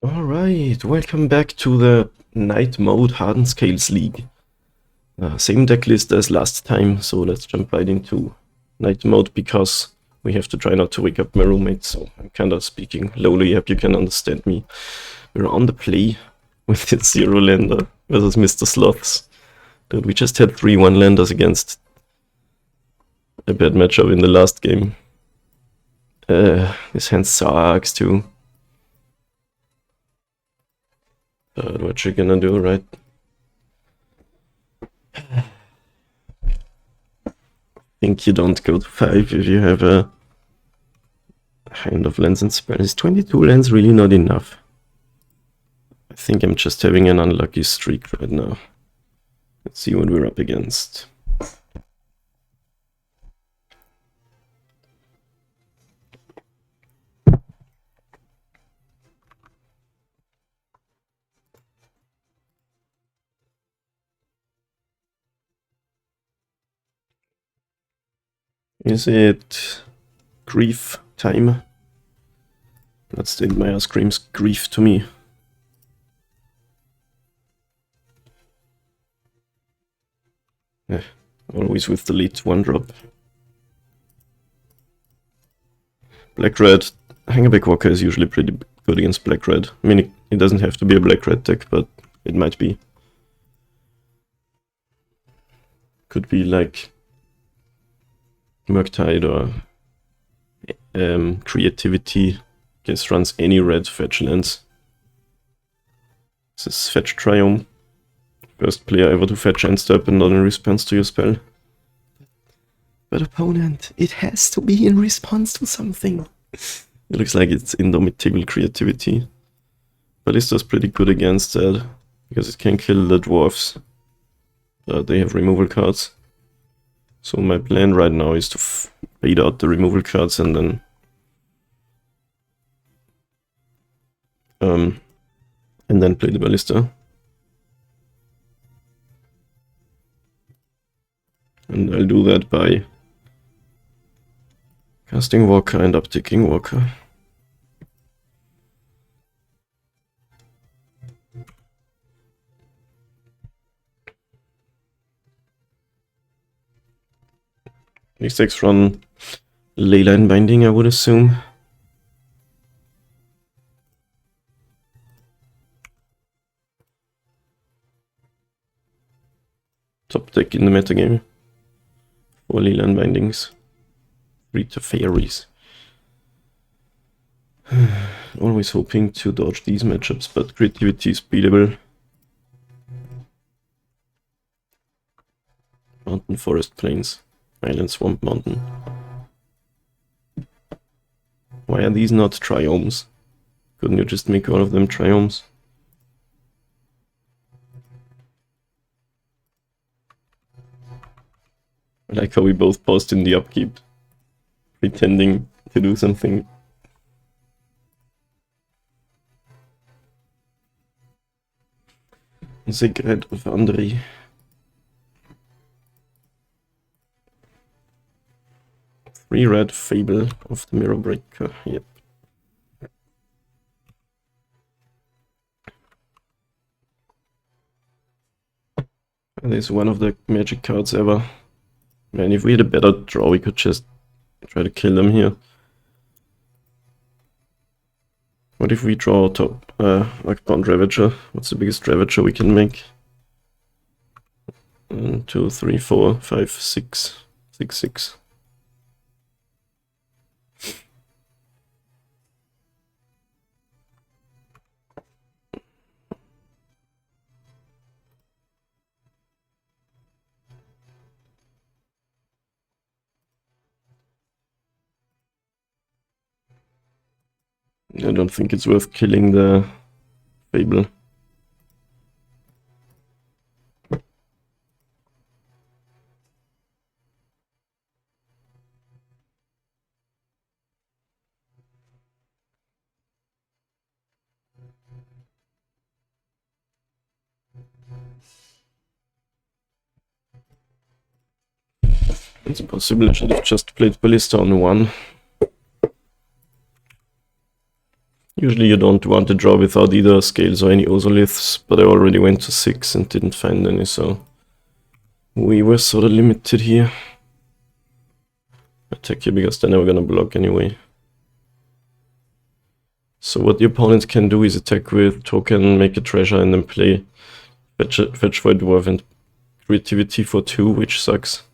Alright, welcome back to the Night Mode Hardened Scales League. Same deck list as last time, so let's jump right into Night Mode because we have to try not to wake up my roommate, so I'm kinda speaking lowly, hope you can understand me. We're on the play with the Zero Lander versus Mr. Sloths. Dude, we just had 3 1-landers against a bad matchup in the last game. This hand sucks too. What you gonna do, right? Think you don't go to 5 if you have a hand of lands and spells. Is 22 lands really not enough? I think I'm just having an unlucky streak right now. Let's see what we're up against. Is it grief time? That's the Maya screams grief to me. Always with the lead 1-drop. Black-red, Hangerback Walker is usually pretty good against black-red. I mean, it doesn't have to be a black-red deck, but it might be. Could be like Murktide or Creativity. Guess runs any red fetch lands. This is Fetch Triumph. First player ever to fetch and step and not in response to your spell. But opponent, it has to be in response to something. It looks like it's Indomitable Creativity. Ballista's pretty good against that, because it can kill the dwarfs. They have removal cards. So my plan right now is to fade out the removal cards and then play the Ballista. And I'll do that by casting Walker and upticking Walker. These decks run Leyline Binding, I would assume. Top deck in the metagame. 4 Leyline Bindings. 3 Teferis. Always hoping to dodge these matchups, but Creativity is beatable. Mountain, Forest, Plains. Island, Swamp, Mountain. Why are these not triomes? Couldn't you just make all of them triomes? I like how we both paused in the upkeep, pretending to do something. Secret of Andrei. Three red Fable of the Mirror Breaker, yep. That is one of the magic cards ever. Man, if we had a better draw, we could just try to kill them here. What if we draw top Arcbound Ravager? What's the biggest Ravager we can make? 1, 2, 3, 4, 5, 6. 6, 6. I don't think it's worth killing the Fable. It's possible I should have just played Ballista on 1. Usually you don't want to draw without either scales or any ozoliths, but I already went to 6 and didn't find any, so we were sort of limited here. Attack here because they're never gonna block anyway. So what the opponent can do is attack with token, make a treasure, and then play fetch for a dwarf and creativity for 2, which sucks.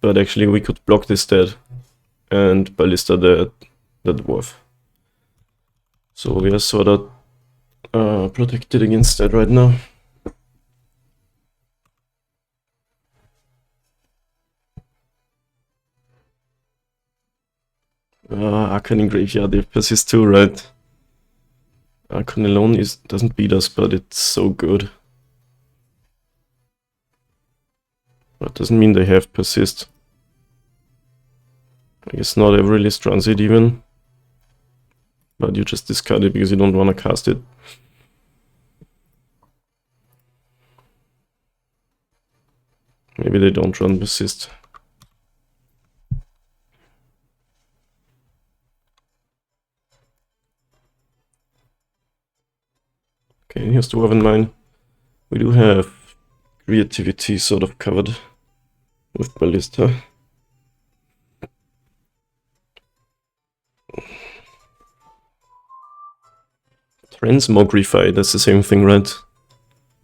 But actually we could block this dead and ballista the dwarf. So we are sort of protected against that right now. Archon in graveyard, they persist too, right? Archon alone doesn't beat us, but it's so good. That doesn't mean they have persist. I guess not every list runs it even. But you just discard it because you don't want to cast it. Maybe they don't run persist. Okay, here's the Dwarven Mine. We do have creativity sort of covered with ballista. Transmogrify, that's the same thing, right?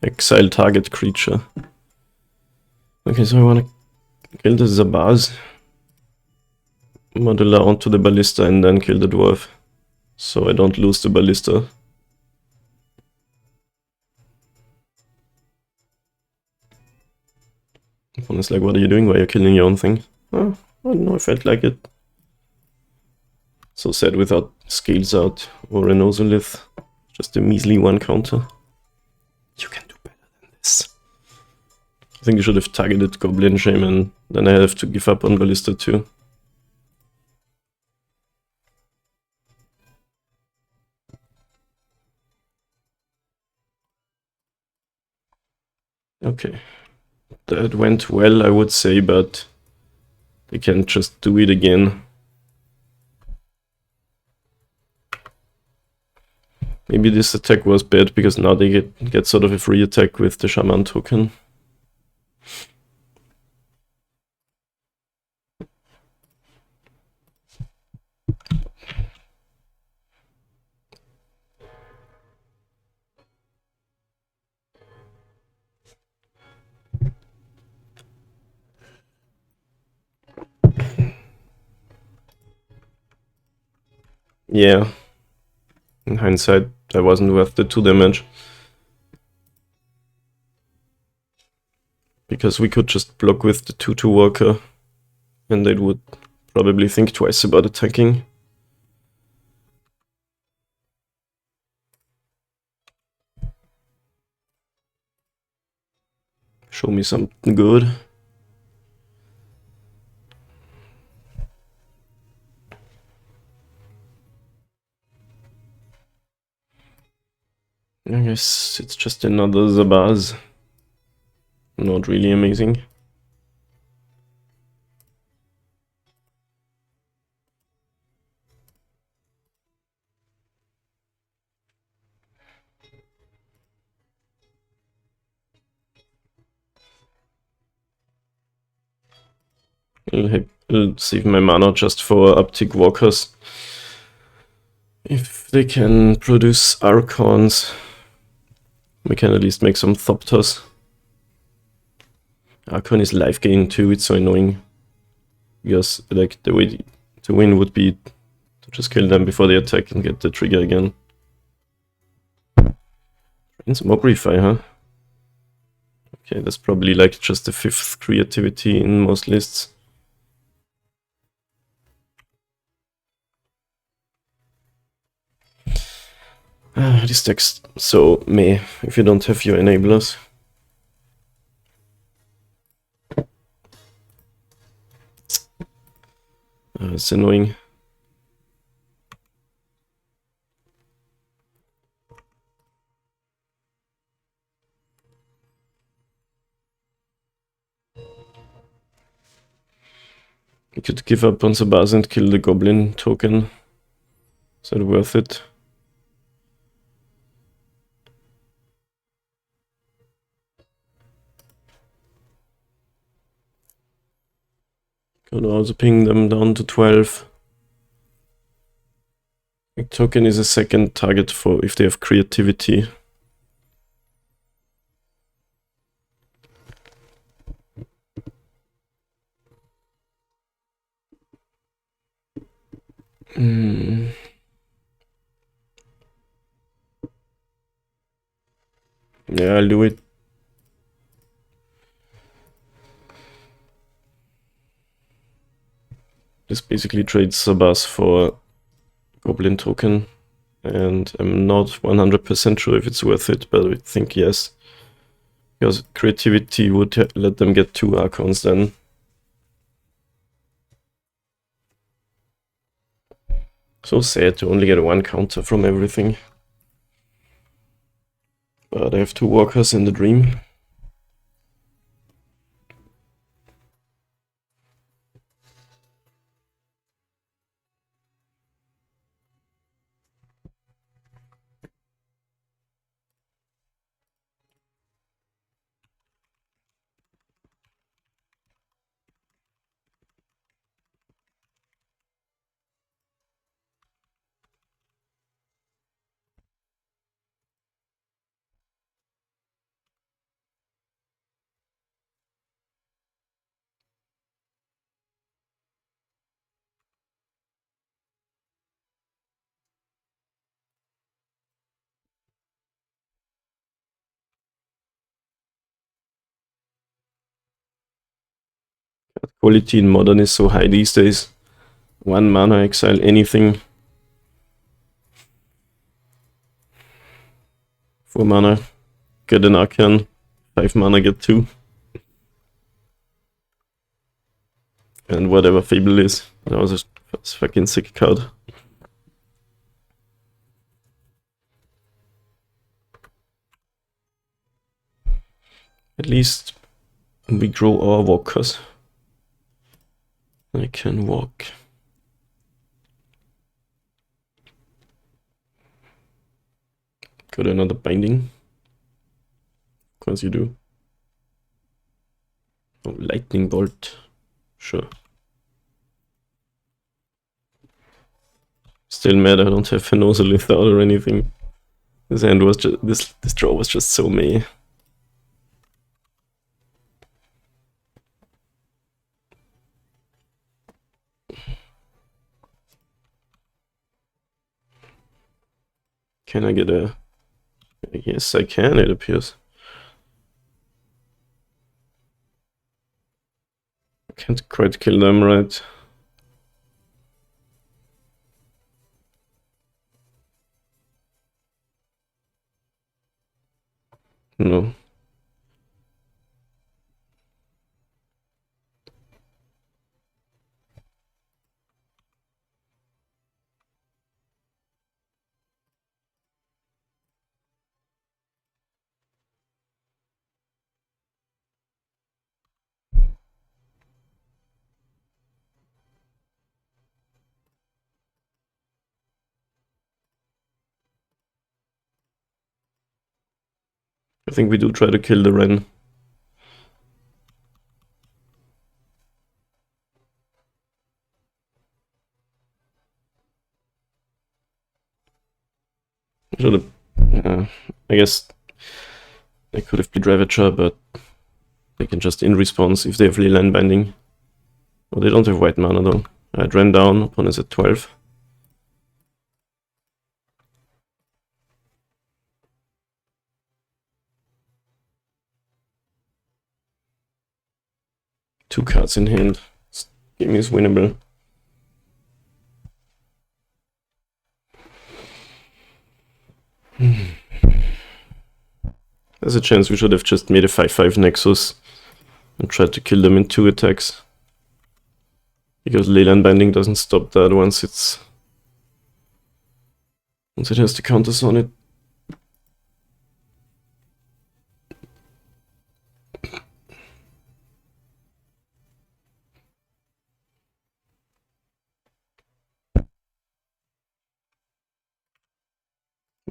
Exile target creature. Okay, so I want to kill the Zabaz, modular onto the ballista, and then kill the dwarf, so I don't lose the ballista. Opponent's like, what are you doing? Why are you killing your own thing? Oh, I don't know, I felt like it. So sad without scales out or an ozolith. Just a measly 1 counter. You can do better than this. I think you should have targeted Goblin Shaman, then I have to give up on ballista too. Okay. That went well, I would say, but they can just do it again. Maybe this attack was bad because now they get sort of a free attack with the Shaman token. Yeah. In hindsight, that wasn't worth the 2 damage. Because we could just block with the 2/2 walker, and they would probably think twice about attacking. Show me something good. I guess it's just another Zabaz. Not really amazing. I'll save my mana just for uptick walkers. If they can produce Archons, we can at least make some Thopters. Archon is life gain too, it's so annoying. Because like the way to win would be to just kill them before they attack and get the trigger again. Transmogrify, huh? Okay, that's probably like just the 5th creativity in most lists. This deck's so meh if you don't have your enablers. It's annoying. You could give up on Zabaz and kill the Goblin token. Is that worth it? Should also ping them down to 12. Big token is a second target for if they have creativity. Yeah, I'll do it. This basically trades Sabas for Goblin token, and I'm not 100% sure if it's worth it, but I think yes. Because creativity would let them get 2 Archons then. So sad to only get 1 counter from everything. But I have 2 Walkers in the dream. Quality in Modern is so high these days. 1 mana, exile anything. 4 mana, get an Arcan. 5 mana, get 2. And whatever Fable is. That was a fucking sick card. At least we grow our walkers. I can walk. Got another binding. Of course you do. Oh, lightning bolt. Sure. Still mad I don't have Fenosolith out or anything. This hand was just this draw was just so meh. Can I get a... Yes, I can, it appears. I can't quite kill them, right? No. I think we do try to kill the Ren. Should have... I guess I could have played Ravager, but they can just in response if they have Leyline Binding. Oh, they don't have white mana though. I ran down, opponent's at 12. Two cards in hand. This game is winnable. There's a chance we should have just made a 5-5 Nexus and tried to kill them in 2 attacks. Because Leyline Binding doesn't stop that once it has the counters on it.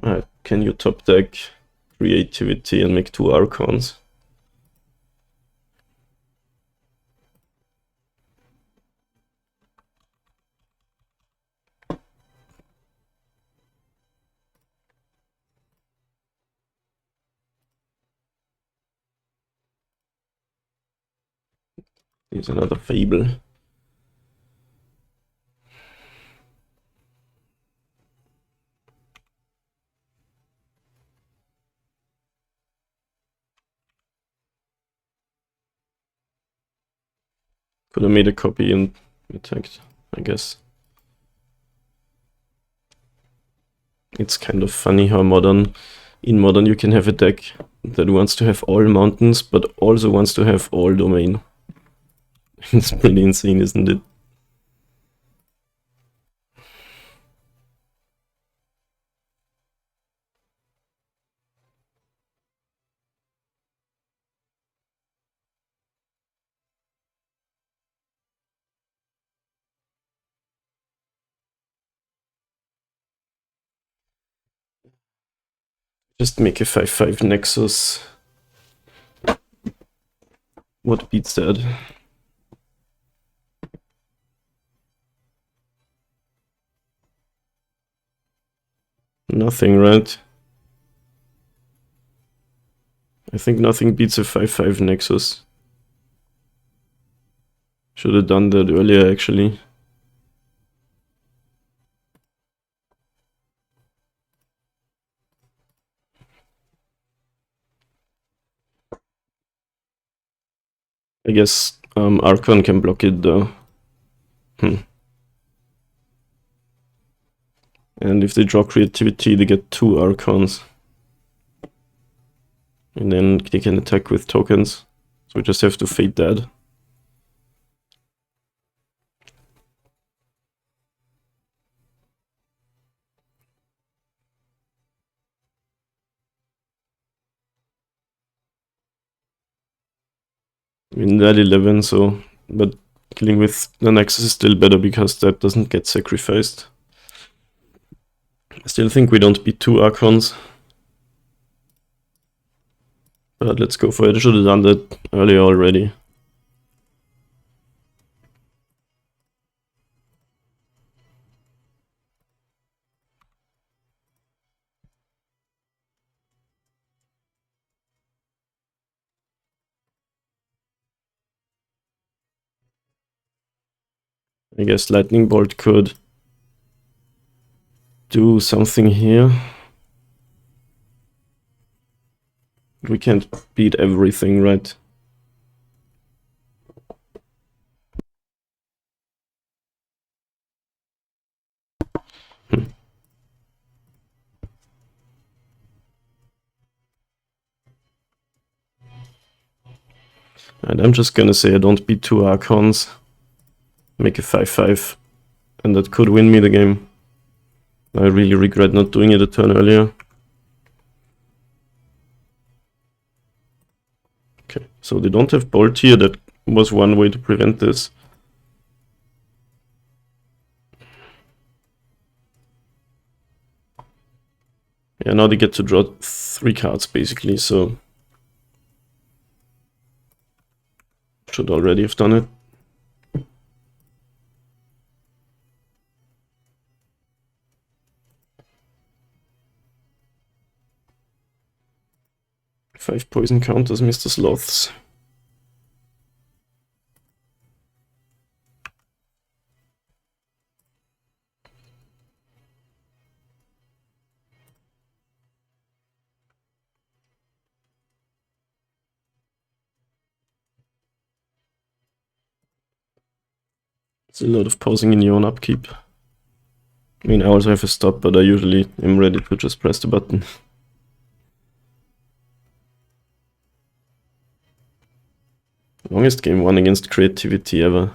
Alright, can you top deck creativity and make 2 Archons? Here's another Fable. Could have made a copy and attacked, I guess. It's kind of funny how in Modern you can have a deck that wants to have all mountains, but also wants to have all domain. It's pretty insane, isn't it? Just make a 5/5 Nexus. What beats that? Nothing, right? I think nothing beats a 5/5 Nexus. Should have done that earlier, actually. I guess Archon can block it though. And if they draw creativity, they get 2 Archons. And then they can attack with tokens. So we just have to fade that. I mean, that 11, so... But killing with the Nexus is still better because that doesn't get sacrificed. I still think we don't beat 2 Archons. But let's go for it. I should have done that earlier already. I guess Lightning Bolt could do something here. We can't beat everything, right? And I'm just gonna say I don't beat 2 Archons. Make a 5/5. And that could win me the game. I really regret not doing it a turn earlier. Okay, so they don't have Bolt here. That was one way to prevent this. Yeah, now they get to draw 3 cards basically, so... Should already have done it. Five poison counters, Mr. Sloths. It's a lot of pausing in your own upkeep. I mean, I also have a stop, but I usually am ready to just press the button. Longest game 1 against creativity ever.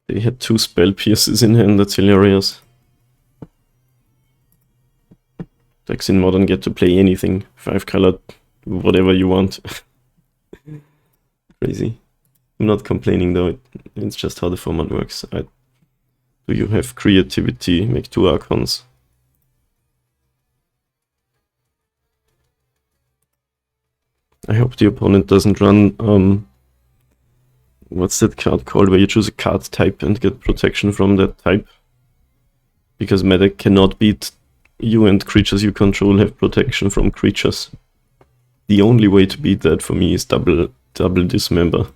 They had 2 spell pierces in hand, that's hilarious. Decks in Modern get to play anything. 5-colored, whatever you want. Crazy. I'm not complaining though, it's just how the format works. Do you have creativity? Make 2 Archons. I hope the opponent doesn't run, what's that card called, where you choose a card type and get protection from that type? Because meta cannot beat you, and creatures you control have protection from creatures. The only way to beat that for me is double Dismember.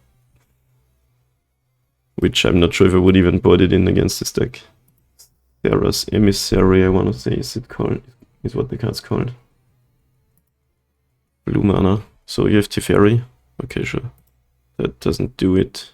Which I'm not sure if I would even put it in against this deck. Terra's Emissary, I want to say, is what the card's called. Blue mana. So you have Teferi. Okay, sure. That doesn't do it.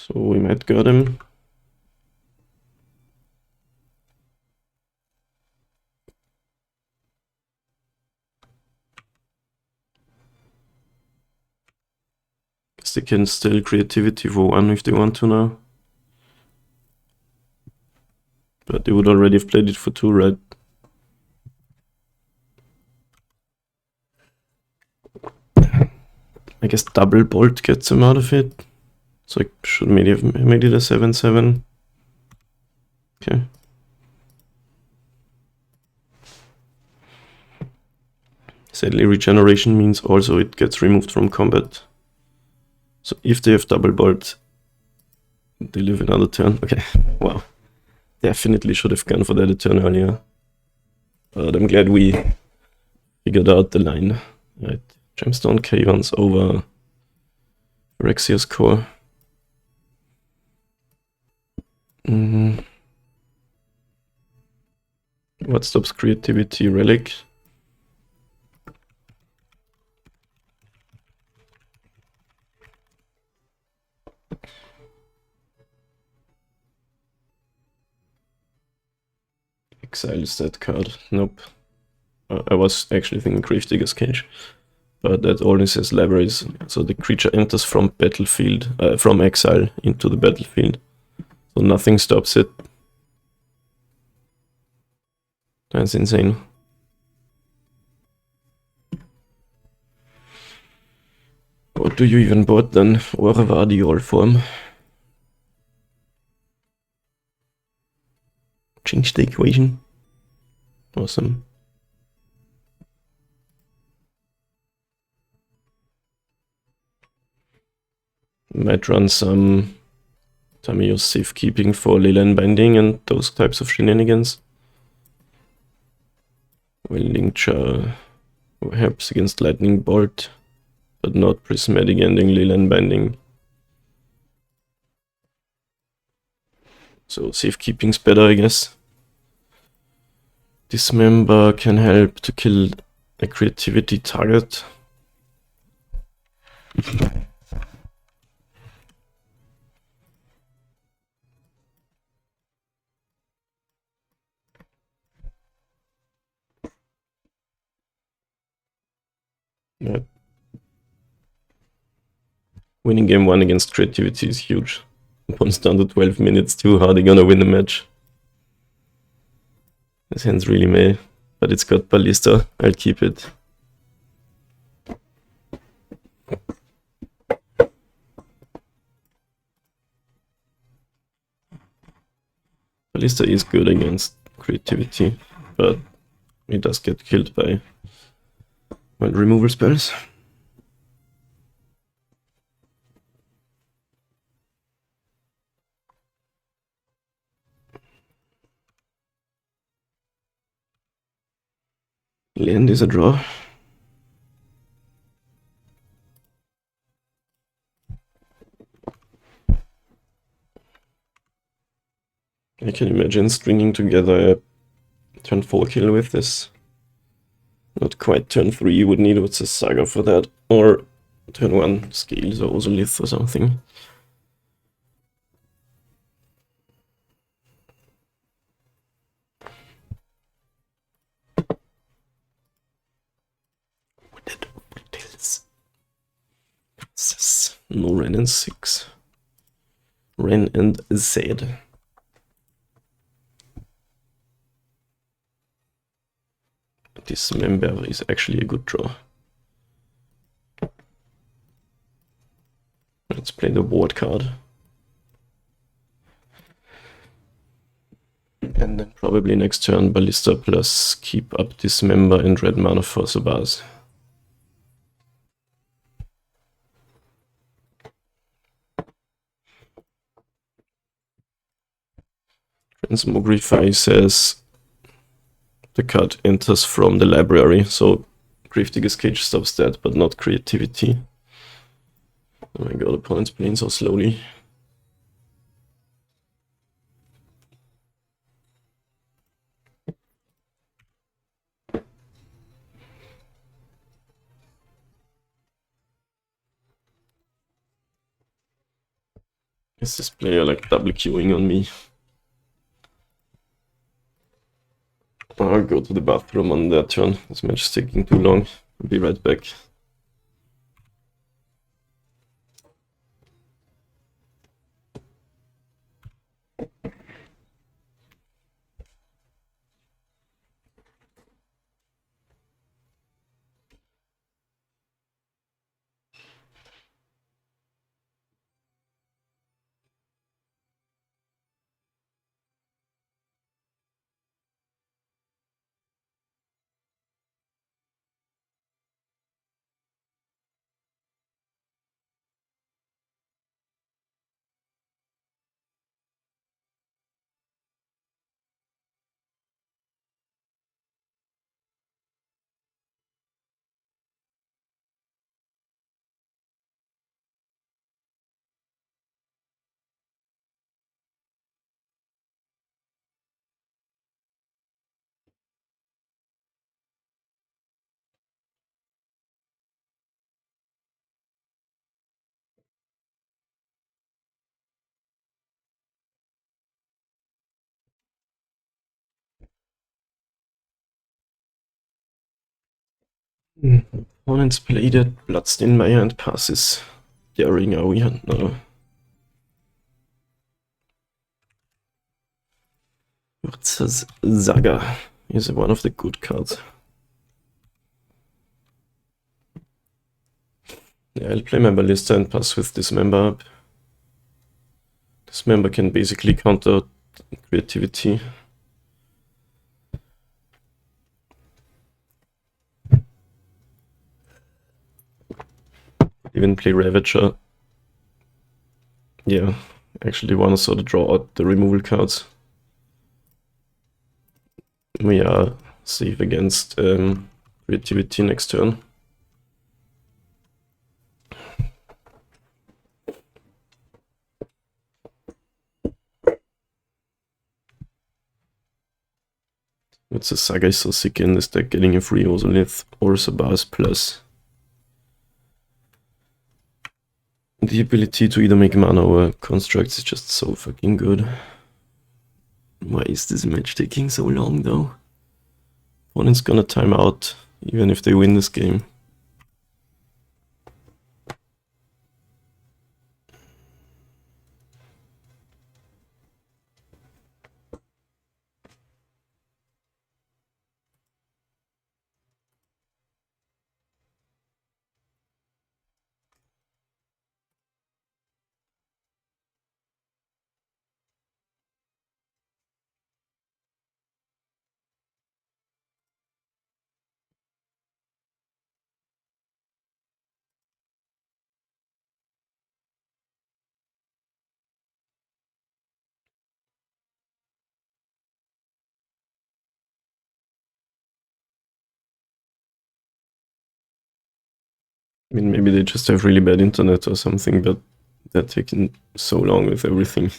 So we might got him. Guess they can still creativity for 1 if they want to now. But they would already have played it for 2, right? I guess double bolt gets him out of it. So I should maybe have made it a 7/7. Okay. Sadly, regeneration means also it gets removed from combat. So if they have double bolt, they live another turn. Okay, wow. Definitely should have gone for that a turn earlier. But I'm glad we figured out the line. Right, Gemstone Caverns over Phyrexia's Core. What stops creativity? Relic. Exiles that card. Nope. I was actually thinking Gravedigger's Cage. But that only says libraries. So the creature enters from battlefield, from exile into the battlefield. So nothing stops it. That's insane. What do you even bot then? Aura the all form. Change the equation. Awesome. Might run some Tamiyo's safekeeping for Leyline Binding and those types of shenanigans. Well, Linkcha helps against Lightning Bolt, but not Prismatic Ending, Leyline Binding. So safekeeping's better, I guess. Dismember can help to kill a creativity target. Yeah. Winning game 1 against creativity is huge. Opponent's down to 12 minutes too, how are they gonna win the match? This hand's really meh, but it's got Ballista, I'll keep it. Ballista is good against creativity, but it does get killed by removal spells. Land is a draw. I can imagine stringing together a turn 4 kill with this. Not quite turn 3, you would need what's a Saga for that, or turn 1 Scales or Ozolith or something. No Ren in 6. Ren and Zed. Dismember is actually a good draw. Let's play the ward card. And then probably next turn Ballista plus keep up Dismember and red mana for Sabaz. Transmogrify says the card enters from the library, so Gravedigger's Cage stops that, but not creativity. Oh my god, opponent's playing so slowly. Is this player like double queuing on me? I'll go to the bathroom on that turn. This match is taking too long. I'll be right back. Opponents played at Bloodstained Maya and passes. Daring are we? No. Urza's Saga is one of the good cards. Yeah, I'll play my Ballista and pass with Dismember up. Dismember can basically counter creativity. Even play Ravager. Yeah, actually want to sort of draw out the removal cards. We are safe against creativity next turn. It's a Saga is so sick in this deck, getting a free Ozolith or Sabaz plus the ability to either make mana or constructs is just so fucking good. Why is this match taking so long though? Opponent's gonna time out even if they win this game. I mean, maybe they just have really bad internet or something, but they're taking so long with everything.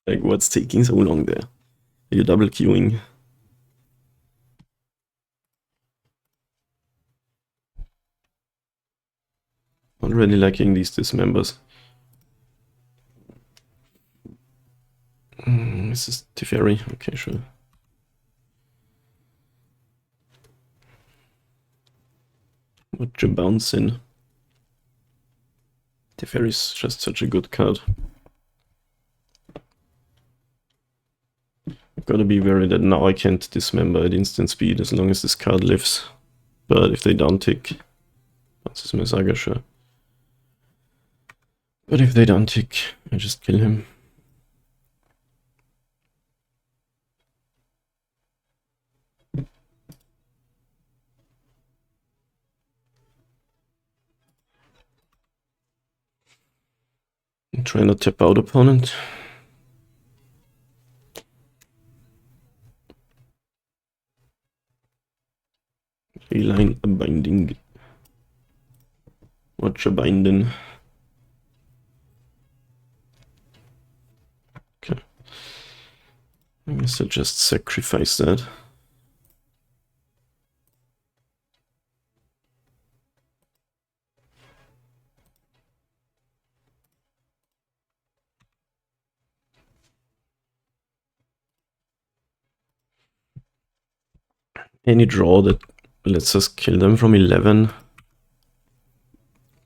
Like, what's taking so long there? Are you double queuing? Not really liking these dismembers. This is Teferi. Okay, sure. What you bounce in? Teferi's just such a good card. I've got to be worried that now I can't dismember at instant speed as long as this card lives. But if they down tick, that's my Saga, sure. But if they down tick, I just kill him. And try not tap out opponent. Line a binding. Watch a binding. Okay. I guess I'll just sacrifice that. Any draw that lets us kill them from 11?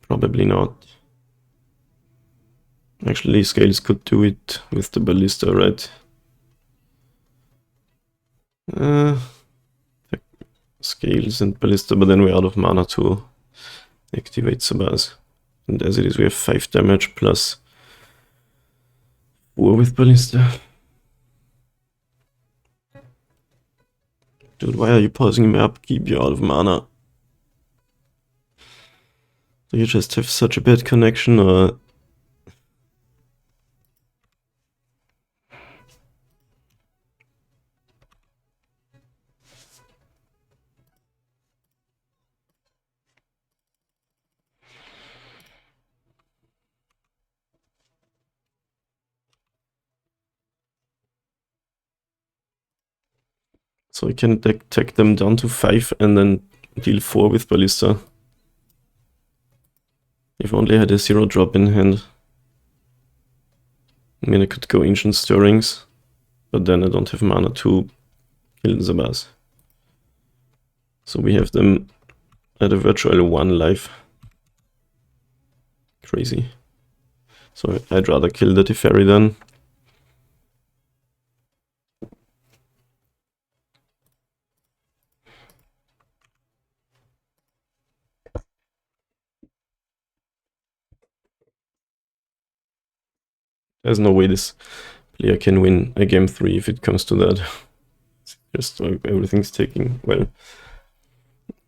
Probably not. Actually, Scales could do it with the Ballista, right? Scales and Ballista, but then we're out of mana to activate Sabaz. And as it is, we have 5 damage plus 4 with Ballista. Dude, why are you pausing my upkeep? You're out of mana. Do you just have such a bad connection, or... So I can take them down to 5 and then deal 4 with Ballista. If only I had a 0 drop in hand. I mean, I could go Ancient Stirrings, but then I don't have mana to kill Zabaz. So we have them at a virtual 1 life. Crazy. So I'd rather kill the Teferi then. There's no way this player can win a game 3 if it comes to that. Just everything's taking, well,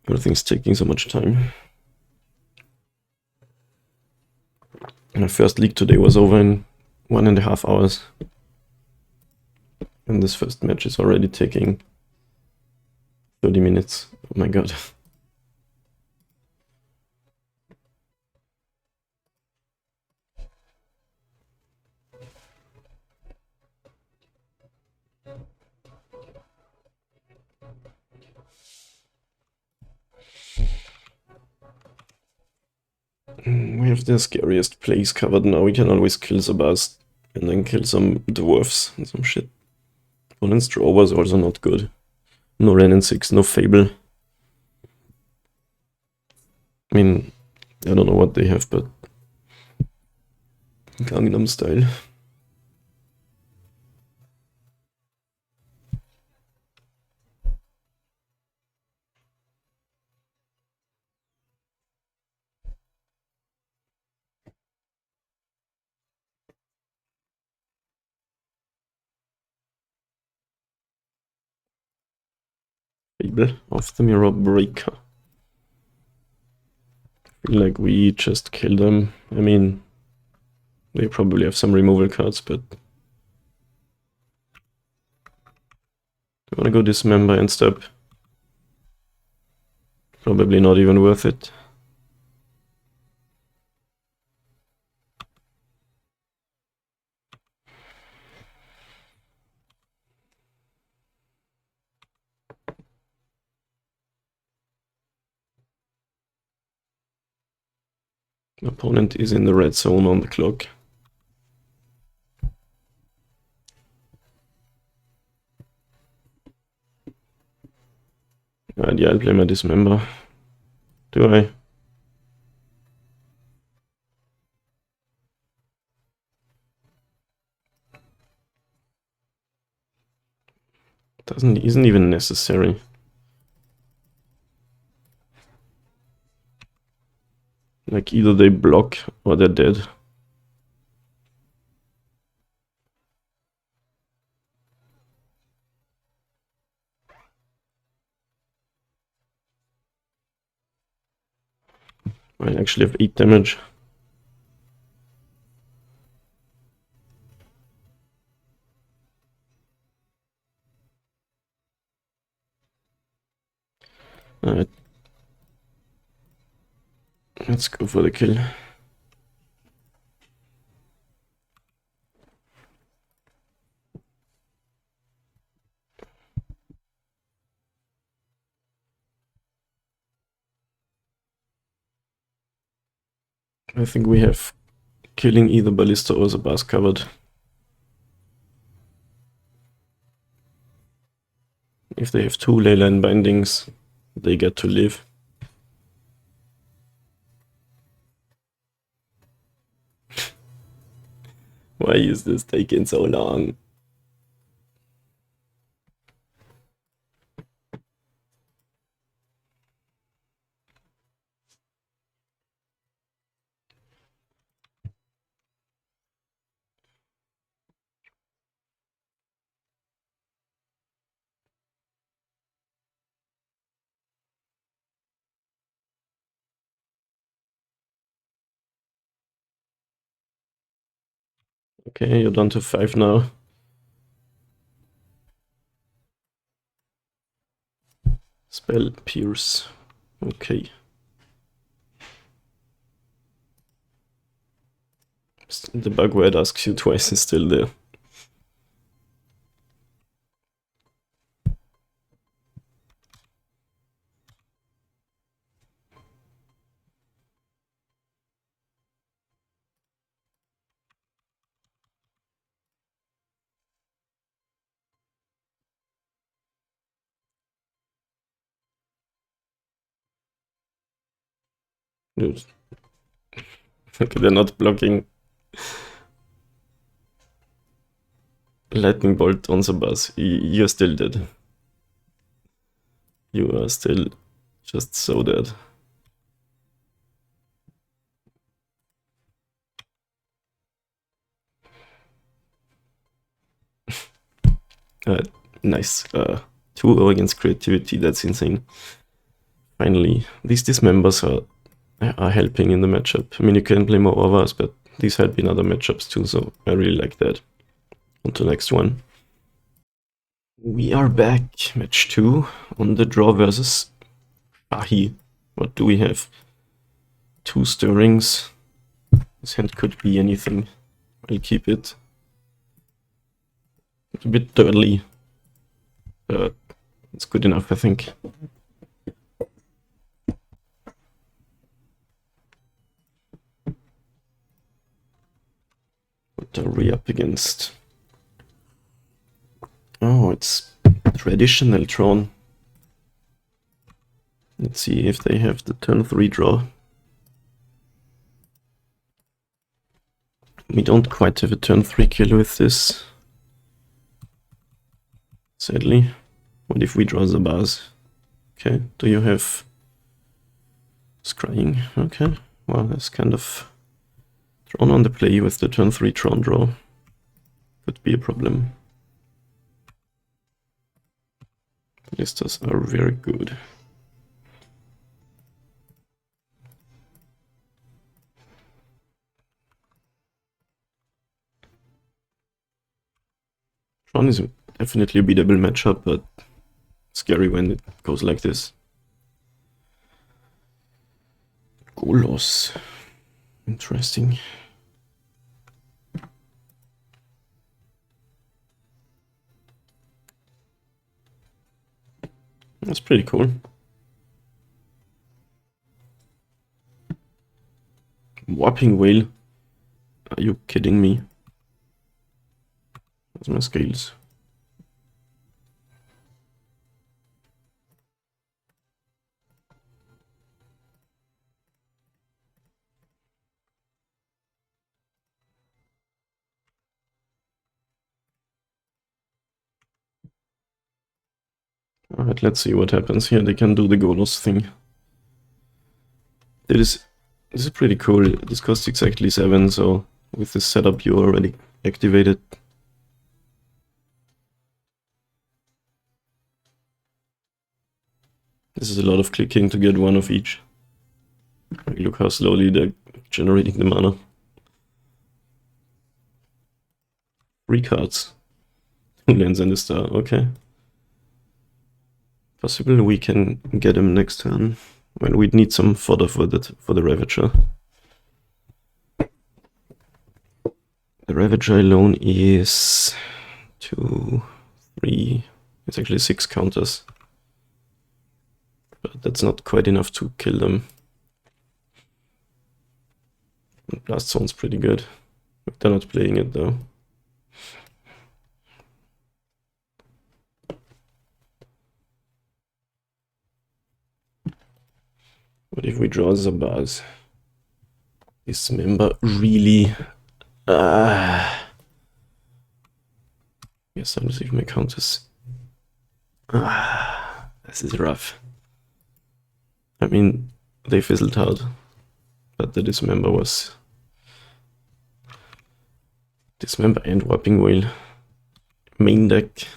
everything's taking so much time. And our first league today was over in 1.5 hours. And this first match is already taking 30 minutes. Oh my god. We have the scariest place covered now. We can always kill Zabaz and then kill some dwarfs and some shit. Opponent's draw was also not good. No Renin 6, no Fable. I mean, I don't know what they have, but Gangnam Style. Fable of the Mirror Breaker. I feel like we just kill them. I mean, they probably have some removal cards, but... I wanna go Dismember and step. Probably not even worth it. Opponent is in the red zone on the clock. Right, yeah, I'll play my Dismember. Do I? Isn't even necessary. Like, either they block or they're dead. I actually have 8 damage. Alright. Let's go for the kill. I think we have killing either Ballista or Zabaz covered. If they have 2 leyline bindings, they get to live. Why is this taking so long? Okay, you're down to 5 now. Spell Pierce. Okay. The bug where it asks you twice is still there. Dude. Okay, they're not blocking. Lightning Bolt on the bus. You're still dead. You are still just so dead. Nice. 2 against creativity, that's insane. Finally, these dismembers are helping in the matchup. I mean, you can play more overs, but these help in other matchups too, so I really like that. On to the next one. We are back, match 2, on the draw versus Ahi. What do we have? 2 stirrings. This hand could be anything. I'll keep it. It's a bit dirty, but it's good enough, I think. What are we up against? Oh, it's traditional Tron. Let's see if they have the turn 3 draw. We don't quite have a turn 3 kill with this. Sadly. What if we draw the bars? Okay, do you have scrying? Okay, well, that's kind of Tron on the play with the turn 3 Tron draw. Could be a problem. Ballistas are very good. Tron is definitely a beatable matchup, but scary when it goes like this. Golos. Interesting. That's pretty cool. Whopping whale. Are you kidding me? Where's my scales? Alright, let's see what happens here. They can do the Golos thing. This is pretty cool. This costs exactly 7, so with this setup you already activated. This is a lot of clicking to get one of each. Look how slowly they're generating the mana. 3 cards. 2 lands and a star, okay. Possibly we can get him next turn. Well, we'd need some fodder for the Ravager. The Ravager alone is 2, 3, it's actually 6 counters. But that's not quite enough to kill them. Blast sounds pretty good. They're not playing it though. What if we draw Zabaz? Dismember really... Yes, I'll receive my counters. This is rough. I mean, they fizzled out, but the Dismember was... Dismember and Whopping Whale. Main deck.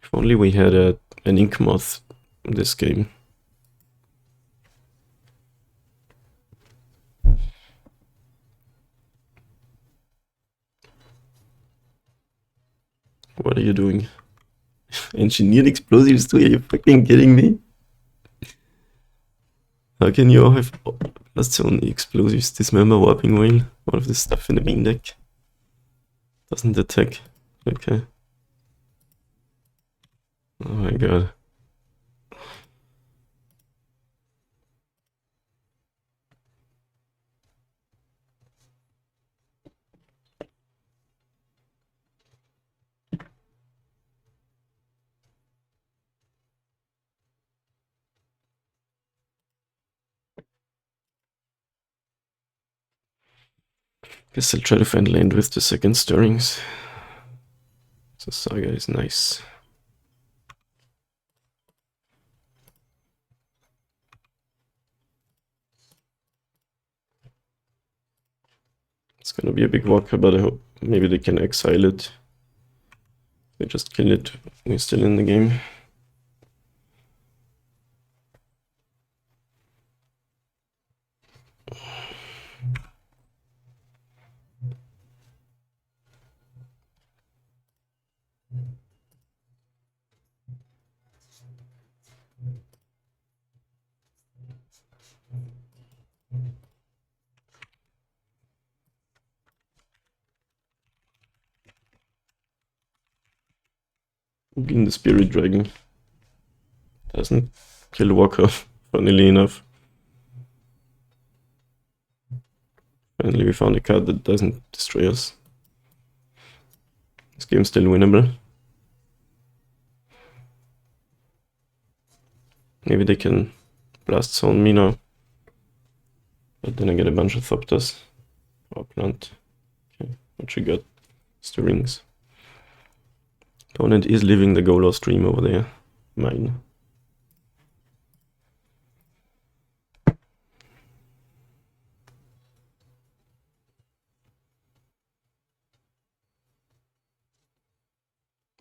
If only we had an Ink Moth in this game. What are you doing? Engineered explosives too? Are you fucking kidding me? How can you all have plus only explosives? Dismember, Warping Whale, all of this stuff in the main deck. Doesn't attack. Okay. Oh my god. Guess I'll try to find land with the second stirrings. So Saga is nice. It's gonna be a big walker, but I hope maybe they can exile it. They just kill it. We're still in the game. In the Spirit Dragon. Doesn't kill Walker, funnily enough. Finally we found a card that doesn't destroy us. This game's still winnable. Maybe they can blast zone me now. But then I get a bunch of Thopters. Power plant. Okay, what you got? Stirrings. Opponent is living the Golos dream over there. Mine.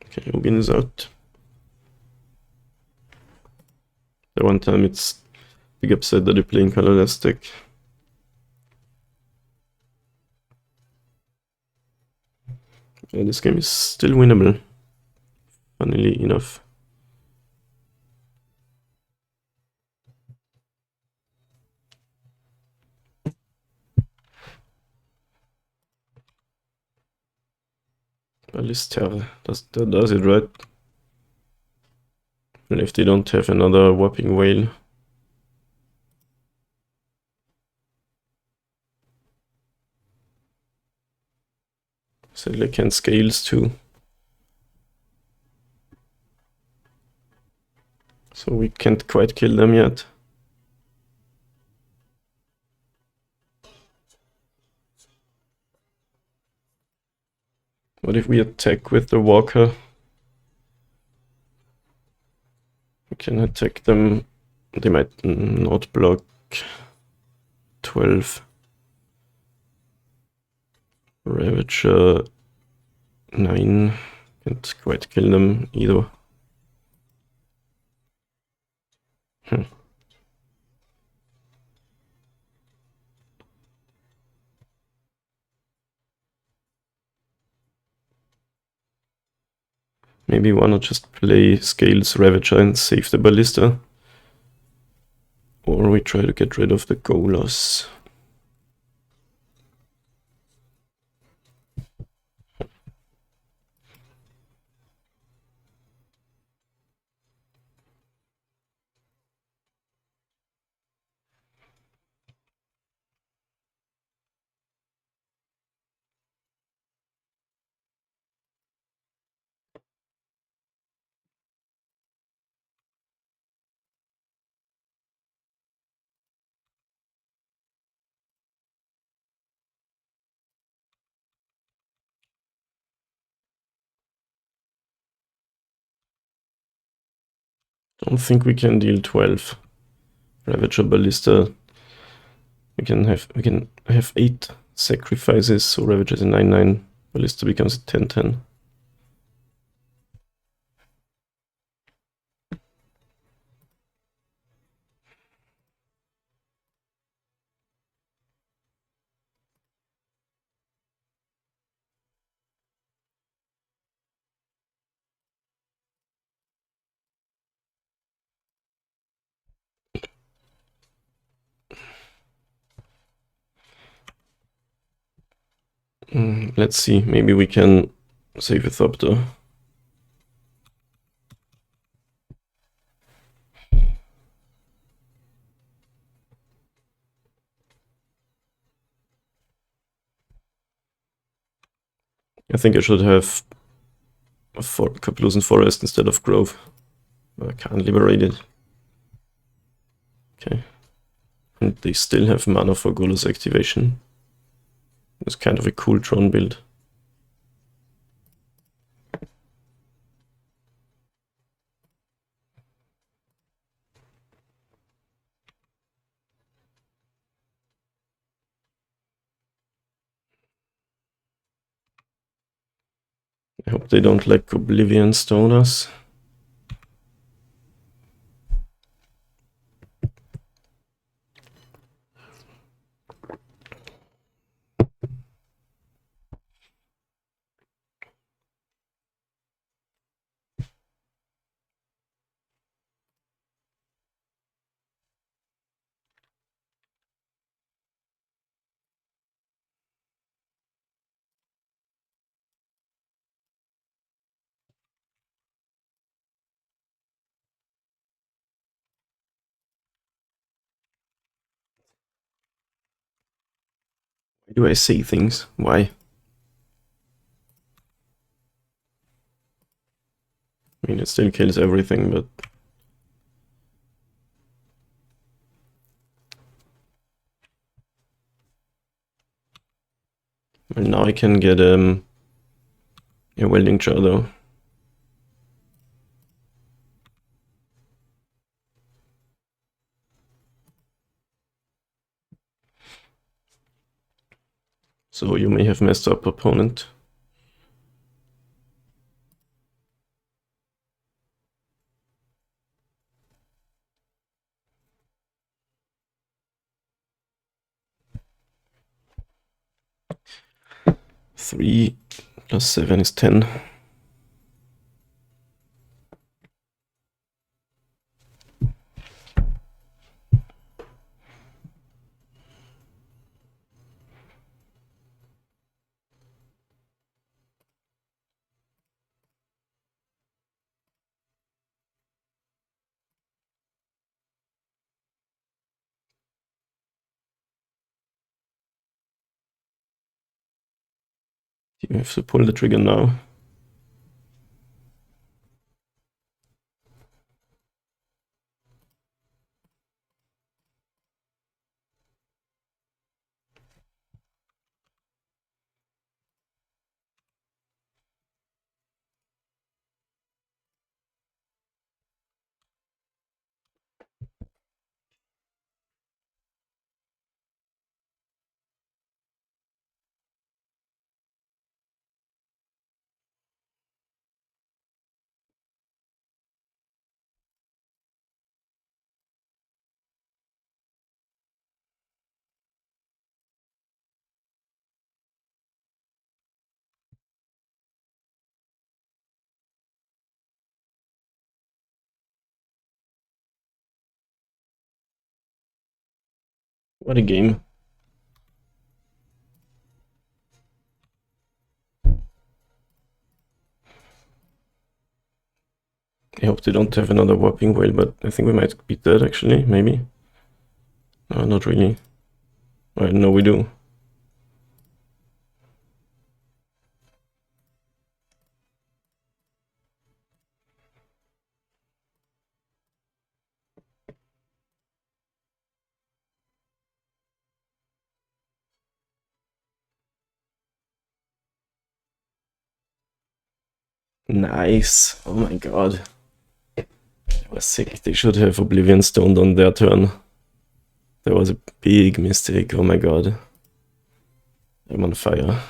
Okay, Ugin is out. The one time it's big upset that they're playing colorless deck. Yeah, this game is still winnable. Funnily enough. Alistair does it right. And if they don't have another Whopping Whale, Sadly, I can't scales too. So we can't quite kill them yet. What if we attack with the walker? We can attack them. They might not block 12. Ravager 9. Can't quite kill them either. Maybe why not just play Scales Ravager and save the Ballista? Or we try to get rid of the Golos. Don't think we can deal 12. Ravager Ballista. We can have 8 sacrifices, so Ravager is a 9/9. Ballista becomes a 10/10. Let's see, maybe we can save a Thopter. I think I should have a Capelusan Forest instead of Grove. I can't liberate it. Okay. And they still have mana for Golos activation. It's kind of a cool Tron build. I hope they don't like Oblivion Stone us. Why do I say things? Why? I mean, it still kills everything, but... Well, now I can get a welding jar though. So you may have messed up, opponent. Three plus 7 is 10. You have to pull the trigger now. What a game. I hope they don't have another warping whale, but I think we might beat that actually, maybe. Not really. Alright, no we do. Nice. Oh my god. That was sick. They should have Oblivion Stoned on their turn. That was a big mistake. Oh my god. I'm on fire.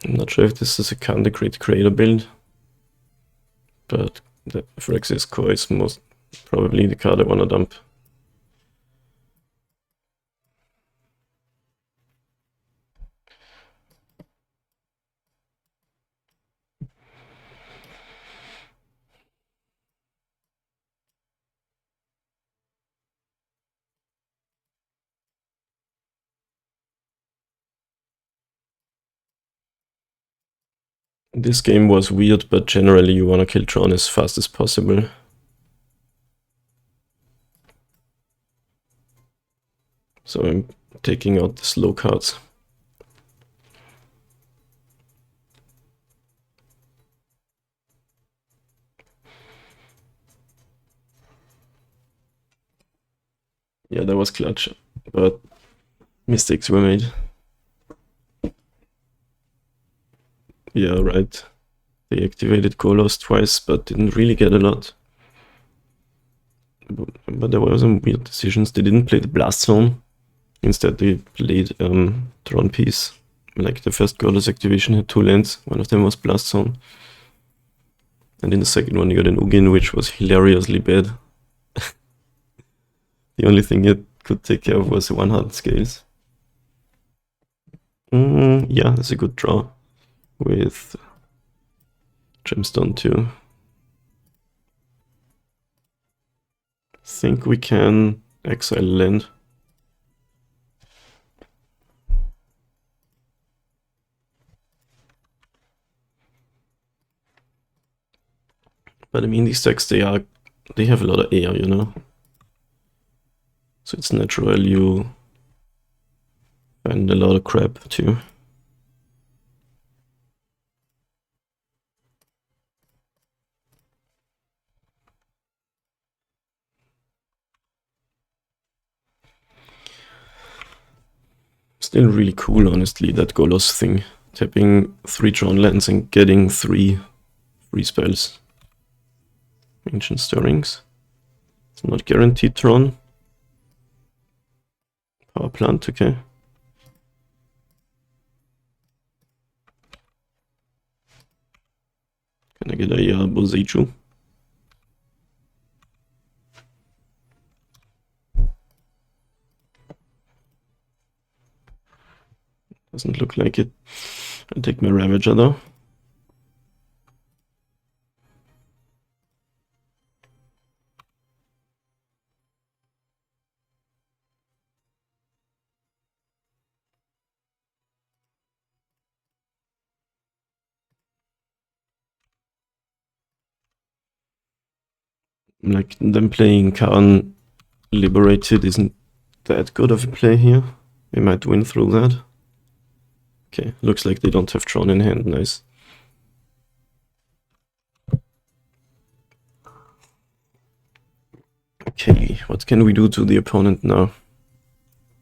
I'm not sure if this is a Candy Crit Creator build, but the Phyrexian Core is most probably the card I wanna dump. This game was weird, but generally you wanna kill Tron as fast as possible. So I'm taking out the slow cards. Yeah, that was clutch, but mistakes were made. Yeah, right. They activated Golos twice, but didn't really get a lot. But there were some weird decisions. They didn't play the Blast Zone. Instead, they played Tron piece. Like the first Golos activation had 2 lands. One of them was Blast Zone. And in the second one, you got an Ugin, which was hilariously bad. The only thing it could take care of was the 100 scales. Yeah, that's a good draw. With Gemstone too. Think we can exile land. But I mean, these decks, they have a lot of air, you know? So it's natural you find a lot of crap too. Still really cool, honestly, that Golos thing. Tapping 3 Tron lands and getting 3 free spells. Ancient Stirrings. It's not guaranteed Tron. Power Plant, okay. Can I get a Boseiju? Doesn't look like it. I'll take my Ravager though. Like them playing Karn Liberated isn't that good of a play here. We might win through that. Okay, looks like they don't have Tron in hand, nice. Okay, what can we do to the opponent now?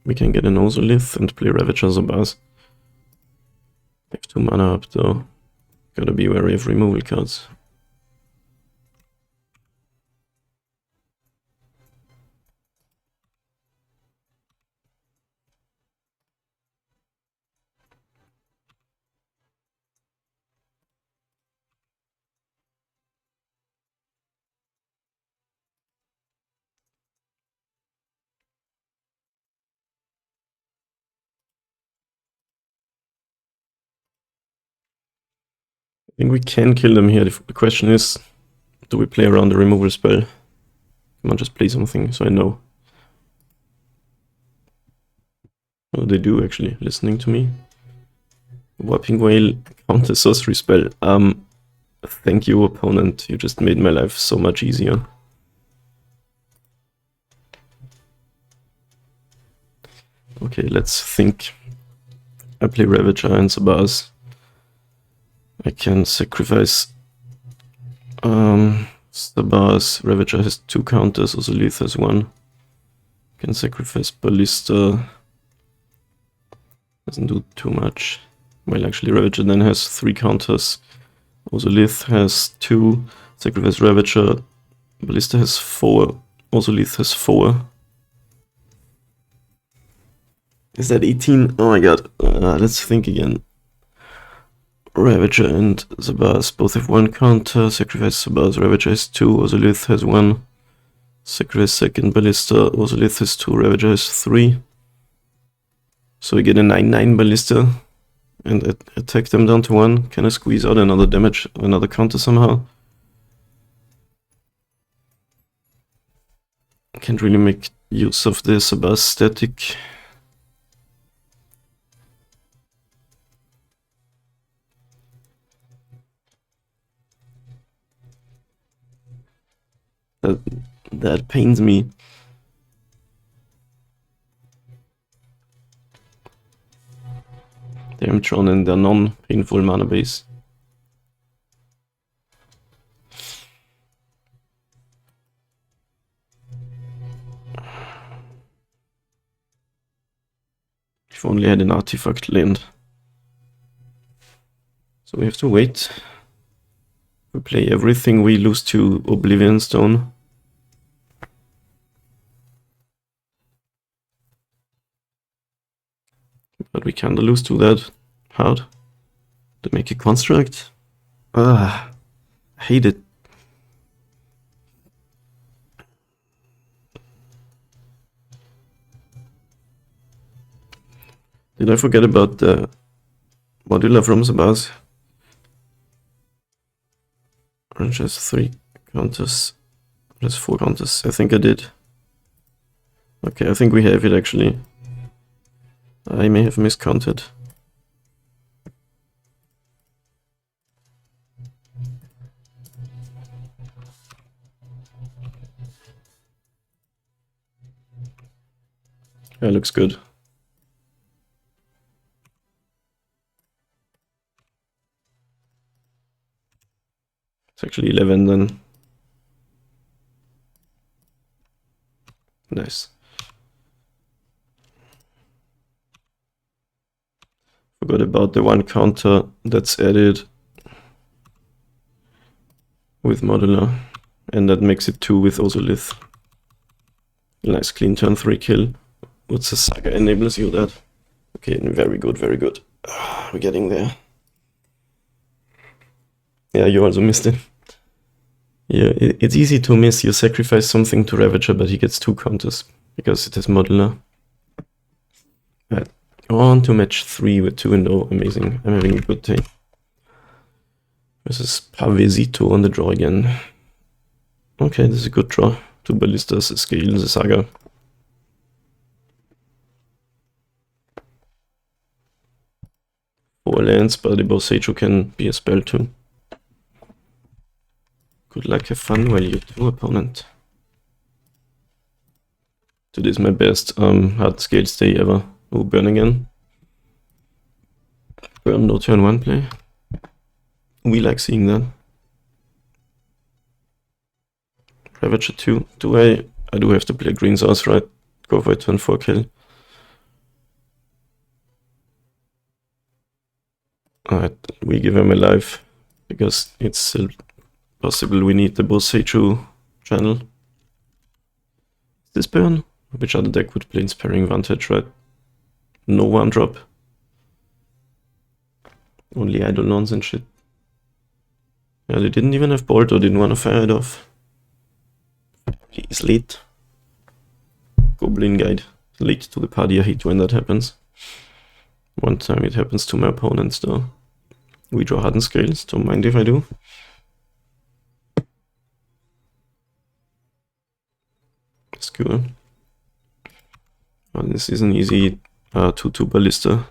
We can get an Ozolith and play Ravager Zabaz. Have 2 mana up though. Gotta be wary of removal cards. I think we can kill them here. The question is, do we play around the removal spell? Come on, just play something so I know. Oh, they do actually, listening to me. Warping Whale, counter sorcery spell. Thank you, opponent. You just made my life so much easier. Okay, let's think. I play Ravager and Zabaz. I can sacrifice Zabaz. Ravager has 2 counters, Ozolith has 1. Can sacrifice Ballista. Doesn't do too much. Well, actually, Ravager then has 3 counters. Ozolith has 2. Sacrifice Ravager. Ballista has 4. Ozolith has 4. Is that 18? Oh my god. Let's think again. Ravager and Zabaz both have 1 counter. Sacrifice Zabaz. Ravager has 2. Ozolith has 1. Sacrifice second Ballista. Ozolith has 2. Ravager has 3. So we get a 9/9 Ballista and attack them down to 1. Can I squeeze out another damage, another counter somehow? Can't really make use of the Zabaz static. That pains me. Damn Tron and their non-painful mana base. If only I had an artifact land. So we have to wait. We play everything, we lose to Oblivion Stone. But we can't lose to that hard. To make a construct. I hate it. Did I forget about the modular from Zabaz? Orange has 3 counters. There's 4 counters. I think I did. Okay, I think we have it actually. I may have miscounted. Yeah, looks good. It's actually 11 then. Nice. Forgot about the 1 counter that's added with modular, and that makes it 2 with Ozolith. Nice clean turn 3 kill. What's the saga enables you that? Okay, very good, very good. We're getting there. Yeah, you also missed it. Yeah, it's easy to miss. You sacrifice something to Ravager, but he gets 2 counters because it is modular. Right. On to match 3 with 2-0. Amazing. I'm having a good day. Versus Pavesito on the draw again. Okay, this is a good draw. 2 Ballistas, a Scale, the Saga. Four lands, but the Boseiju can be a spell too. Good luck, have fun while you do, opponent. Today is my best hard scale stay ever. Oh, burn again. Burn, no turn 1 play. We like seeing that. Ravager 2. I do have to play green source, right? Go for a turn 4 kill. Alright, we give him a life, because it's still possible we need the both Seichu channel. This burn? Which other deck would play in Sparing Vantage, right? No one drop. Only Eidolons and shit. Yeah, they didn't even have Bolt or didn't want to fire it off. He's late. Goblin Guide. Late to the party, I hate when that happens. One time it happens to my opponents though. We draw hardened scales, don't mind if I do. That's cool. Oh, this is an easy 2-2 ballista.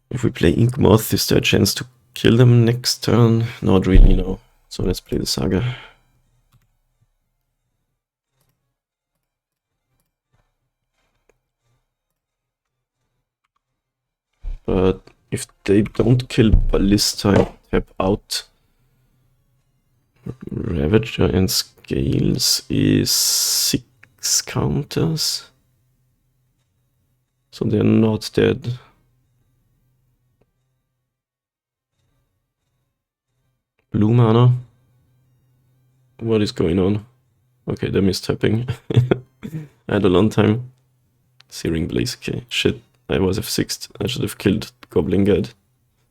If we play Ink Moth, is there a chance to kill them next turn? Not really, no. So let's play the Saga. But if they don't kill Ballista, I tap out. Ravager and Scales is 6 counters. So they're not dead. Blue mana? What is going on? Okay, they're mistapping. I had a long time. Searing Blaze, okay. Shit, I was F6'd. I should have killed Goblin Guide.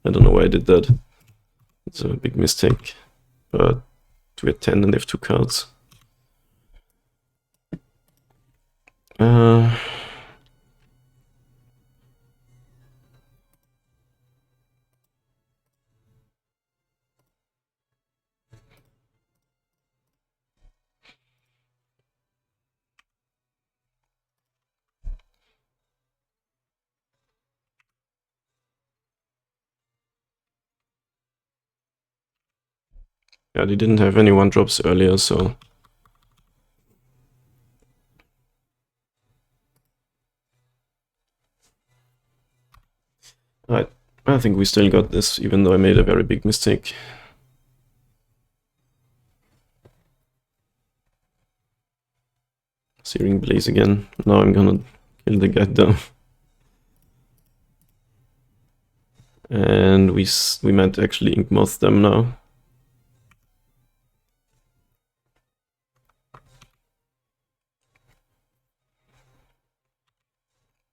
I don't know why I did that. It's a big mistake. But we're 10 and they have 2 cards. Yeah, they didn't have any 1-drops earlier, so... I think we still got this, even though I made a very big mistake. Searing Blaze again. Now I'm gonna kill the guy down. And we might actually Ink Moth them now.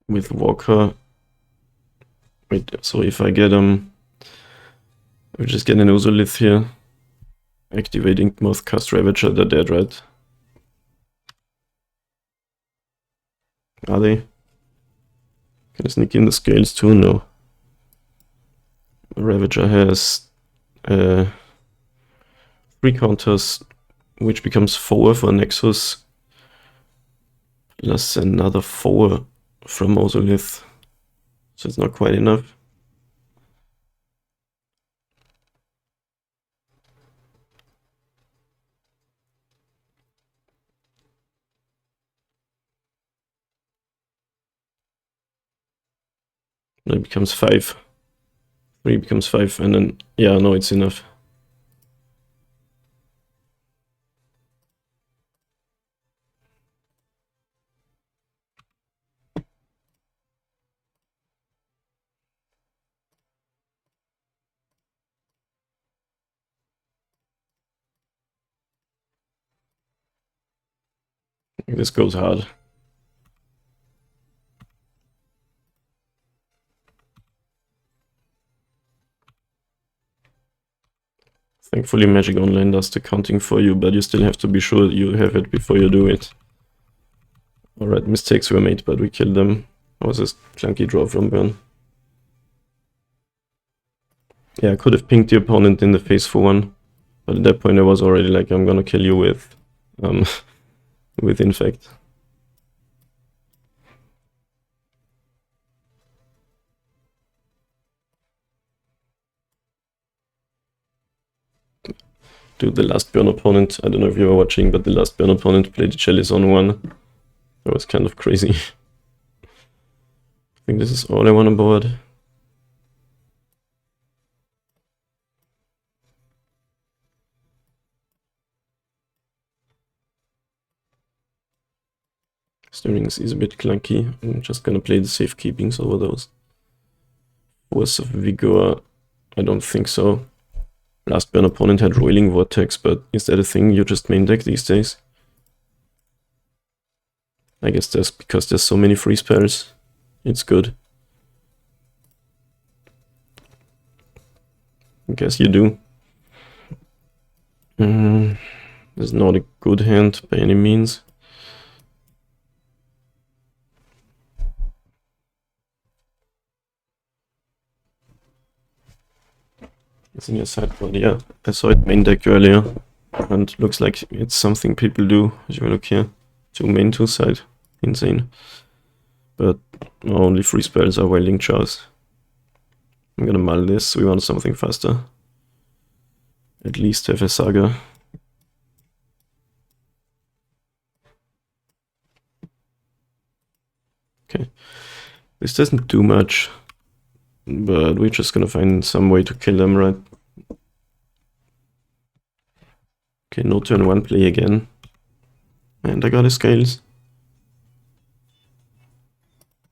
With Walker. Wait, so if I get we just get an Ozolith here. Activate Ink Moth, cast Ravager, they're dead, right? Are they? Can I sneak in the Scales too? No. Ravager has 3 counters, which becomes 4 for Nexus, plus another 4 from Ozolith. So it's not quite enough. It becomes 5. 3 becomes 5, and then, yeah, no, it's enough. This goes hard. Thankfully Magic Online does the counting for you, but you still have to be sure you have it before you do it. Alright, mistakes were made, but we killed them. That was a clunky draw from Burn. Yeah, I could have pinged the opponent in the face for 1, but at that point I was already like, I'm gonna kill you with with Infect. Dude, the last burn opponent, I don't know if you were watching, but the last burn opponent played the Chalice on 1. That was kind of crazy. I think this is all I want on board. Stirrings is a bit clunky. I'm just gonna play the safekeepings over those. Force of Vigor, I don't think so. Last burn opponent had Roiling Vortex, but is that a thing you just main deck these days? I guess that's because there's so many free spells. It's good. I guess you do. It's not a good hand by any means. It's in your sideboard, yeah. I saw it main deck earlier, and looks like it's something people do. As you look here, 2 main, 2 side. Insane. But our only free spells are Wailing Jaws. I'm gonna mull this, we want something faster. At least have a Saga. Okay. This doesn't do much, but we're just gonna find some way to kill them, right? Okay, no turn 1 play again. And I got his scales.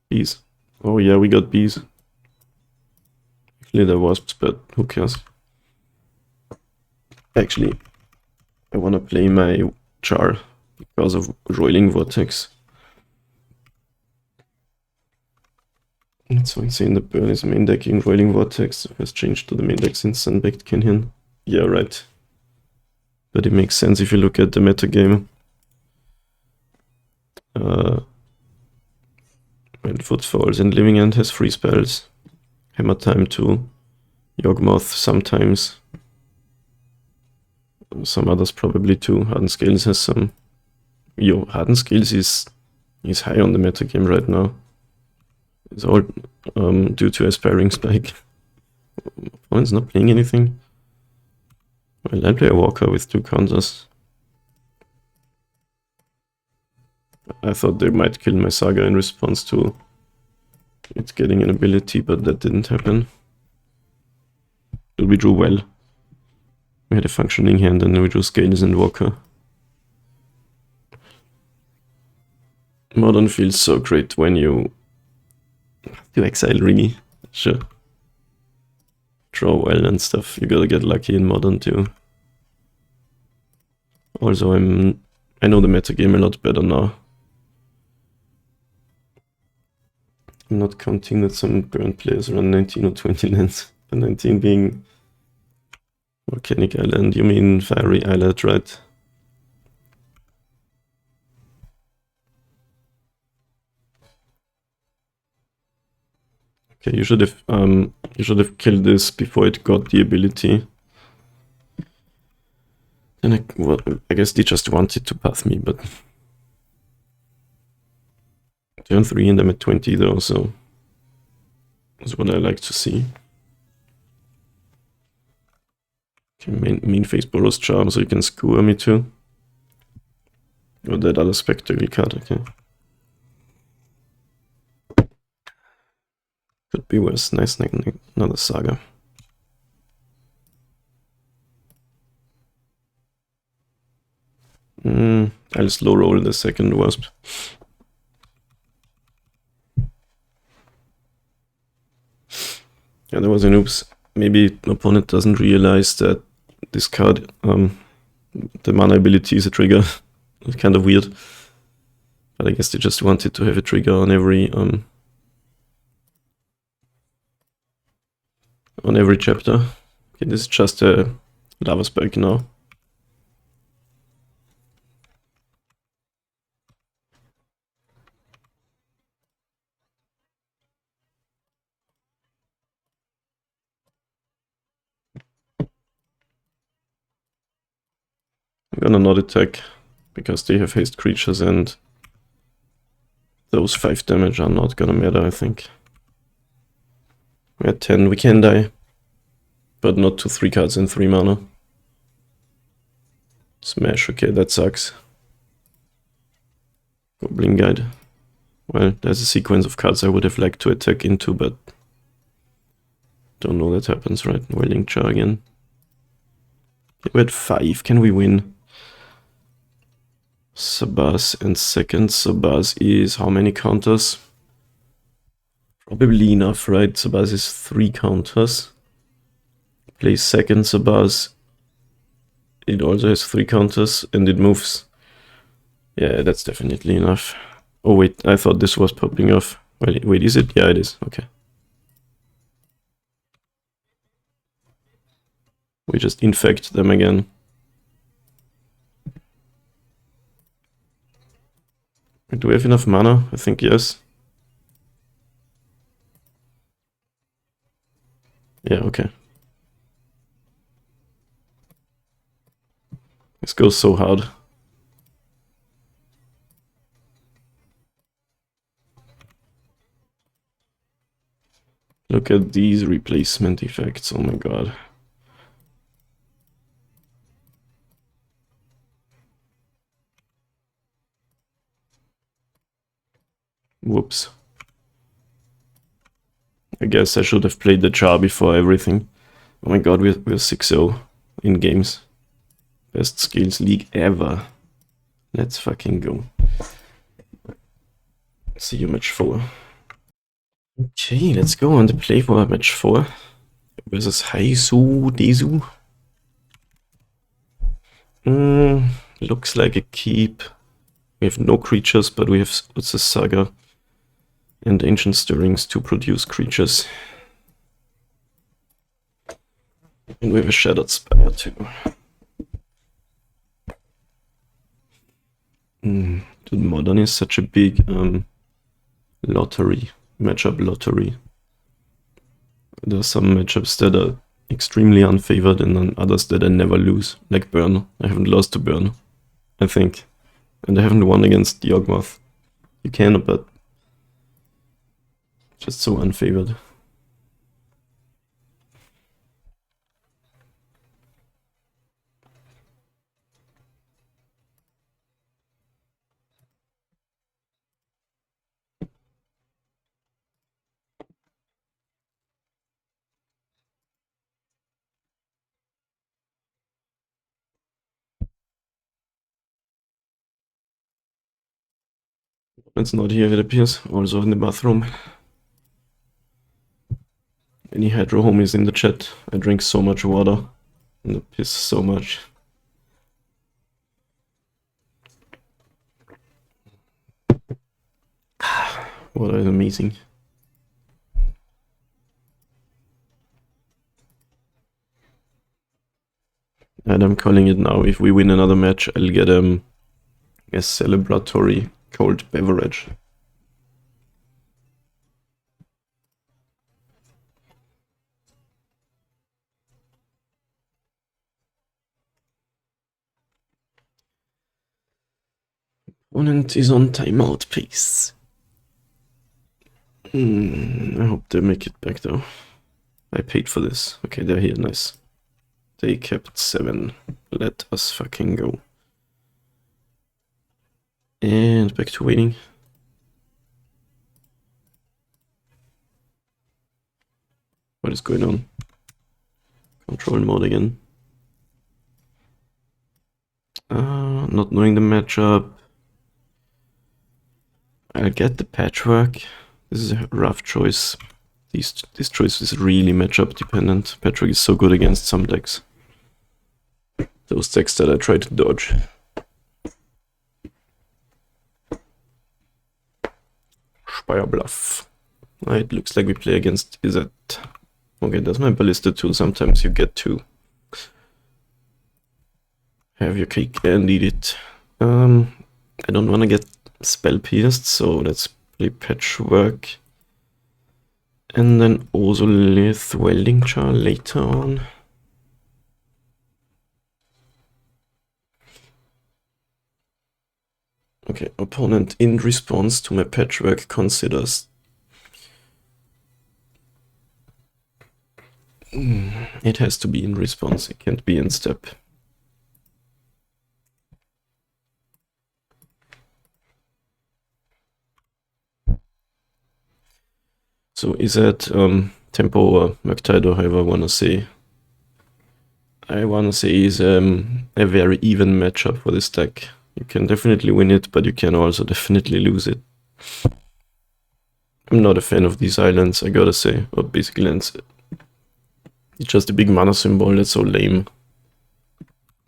Bees. Oh yeah, we got bees. Actually, they're wasps, but who cares? Actually, I wanna play my Char because of Roiling Vortex. It's so insane that Burn is main decking Roiling Vortex. It has changed to the main deck since Sunbaked Kenyan. Yeah, right. But it makes sense if you look at the metagame. When Footfalls and Living End has free spells. Hammer Time too. Yawgmoth sometimes. Some others probably too. Hardened Scales has some. Yo, Hardened Scales is high on the metagame right now. It's all due to Aspiring Spike. Opponent's not playing anything. Well, I play a Walker with 2 counters. I thought they might kill my Saga in response to it getting an ability, but that didn't happen. We drew well. We had a functioning hand and then we drew Scales and Walker. Modern feels so great when you exile really. Sure. Draw well and stuff. You gotta get lucky in Modern too. Also, I know the metagame a lot better now. I'm not counting that some burn players run 19 or 20 lands. The 19 being Volcanic Island. You mean Fiery Island, right? Okay, you should have killed this before it got the ability. Then I guess they just wanted to path me, but turn 3 and I'm at 20 though, so that's what I like to see. Okay, main face Boros Charm, so you can skewer me too. Or that other spectacle card, okay. Could be worse. Nice, another Saga. I'll slow roll the second Wasp. Yeah, there was an oops. Maybe the opponent doesn't realize that this card, the mana ability is a trigger. It's kind of weird. But I guess they just wanted to have a trigger on every chapter. Okay, this is just a lava spike now. I'm gonna not attack because they have haste creatures and those 5 damage are not gonna matter, I think. We're at 10, we can die, but not to 3 cards and 3 mana. Smash, okay, that sucks. Goblin Guide. Well, there's a sequence of cards I would have liked to attack into, but don't know that happens, right? Welding Jar again. Okay, we're at 5, can we win? Sabaz and second. Sabaz is how many counters? Probably enough, right? Sabaz is 3 counters. Play second Sabaz. It also has 3 counters and it moves. Yeah, that's definitely enough. Oh wait, I thought this was popping off. Wait, is it? Yeah, it is. Okay. We just infect them again. Do we have enough mana? I think yes. Yeah, okay. This goes so hard. Look at these replacement effects, oh my god. Whoops. I guess I should have played the Char before everything. Oh my god, we're 6-0 in games. Best skills league ever. Let's fucking go. See you match 4. Okay, let's go on the play for match 4. Versus Haisu Desu. Looks like a keep. We have no creatures, but we have what's a Saga and Ancient Stirrings to produce creatures. And we have a Shattered Spire too. Dude, Modern is such a big lottery, matchup lottery. There are some matchups that are extremely unfavored and then others that I never lose, like Burn. I haven't lost to Burn, I think. And I haven't won against Yawgmoth. You can, but just so unfavored. It's not here, it appears. Also in the bathroom. Any hydro homies in the chat? I drink so much water and I piss so much. Water is amazing. And I'm calling it now. If we win another match, I'll get a celebratory cold beverage. Opponent is on timeout, please. I hope they make it back though. I paid for this. Okay, they're here, nice. They kept 7. Let us fucking go. And back to waiting. What is going on? Control mode again. Not knowing the matchup. I'll get the Patchwork. This is a rough choice. This choice is really matchup dependent. Patchwork is so good against some decks. Those decks that I try to dodge. Spire Bluff. It looks like we play against Izzet. Okay, that's my Ballista tool. Sometimes you get to have your cake and eat it. I don't want to get Spell Pierced, so let's play Patchwork. And then also Lith Welding Jar later on. Okay, opponent in response to my Patchwork considers. It has to be in response, it can't be in step. So Izzet, Tempo or Murktide, or however I wanna say. I wanna say is a very even matchup for this deck. You can definitely win it, but you can also definitely lose it. I'm not a fan of these islands, I gotta say, or basic lands. It's just a big mana symbol, that's so lame.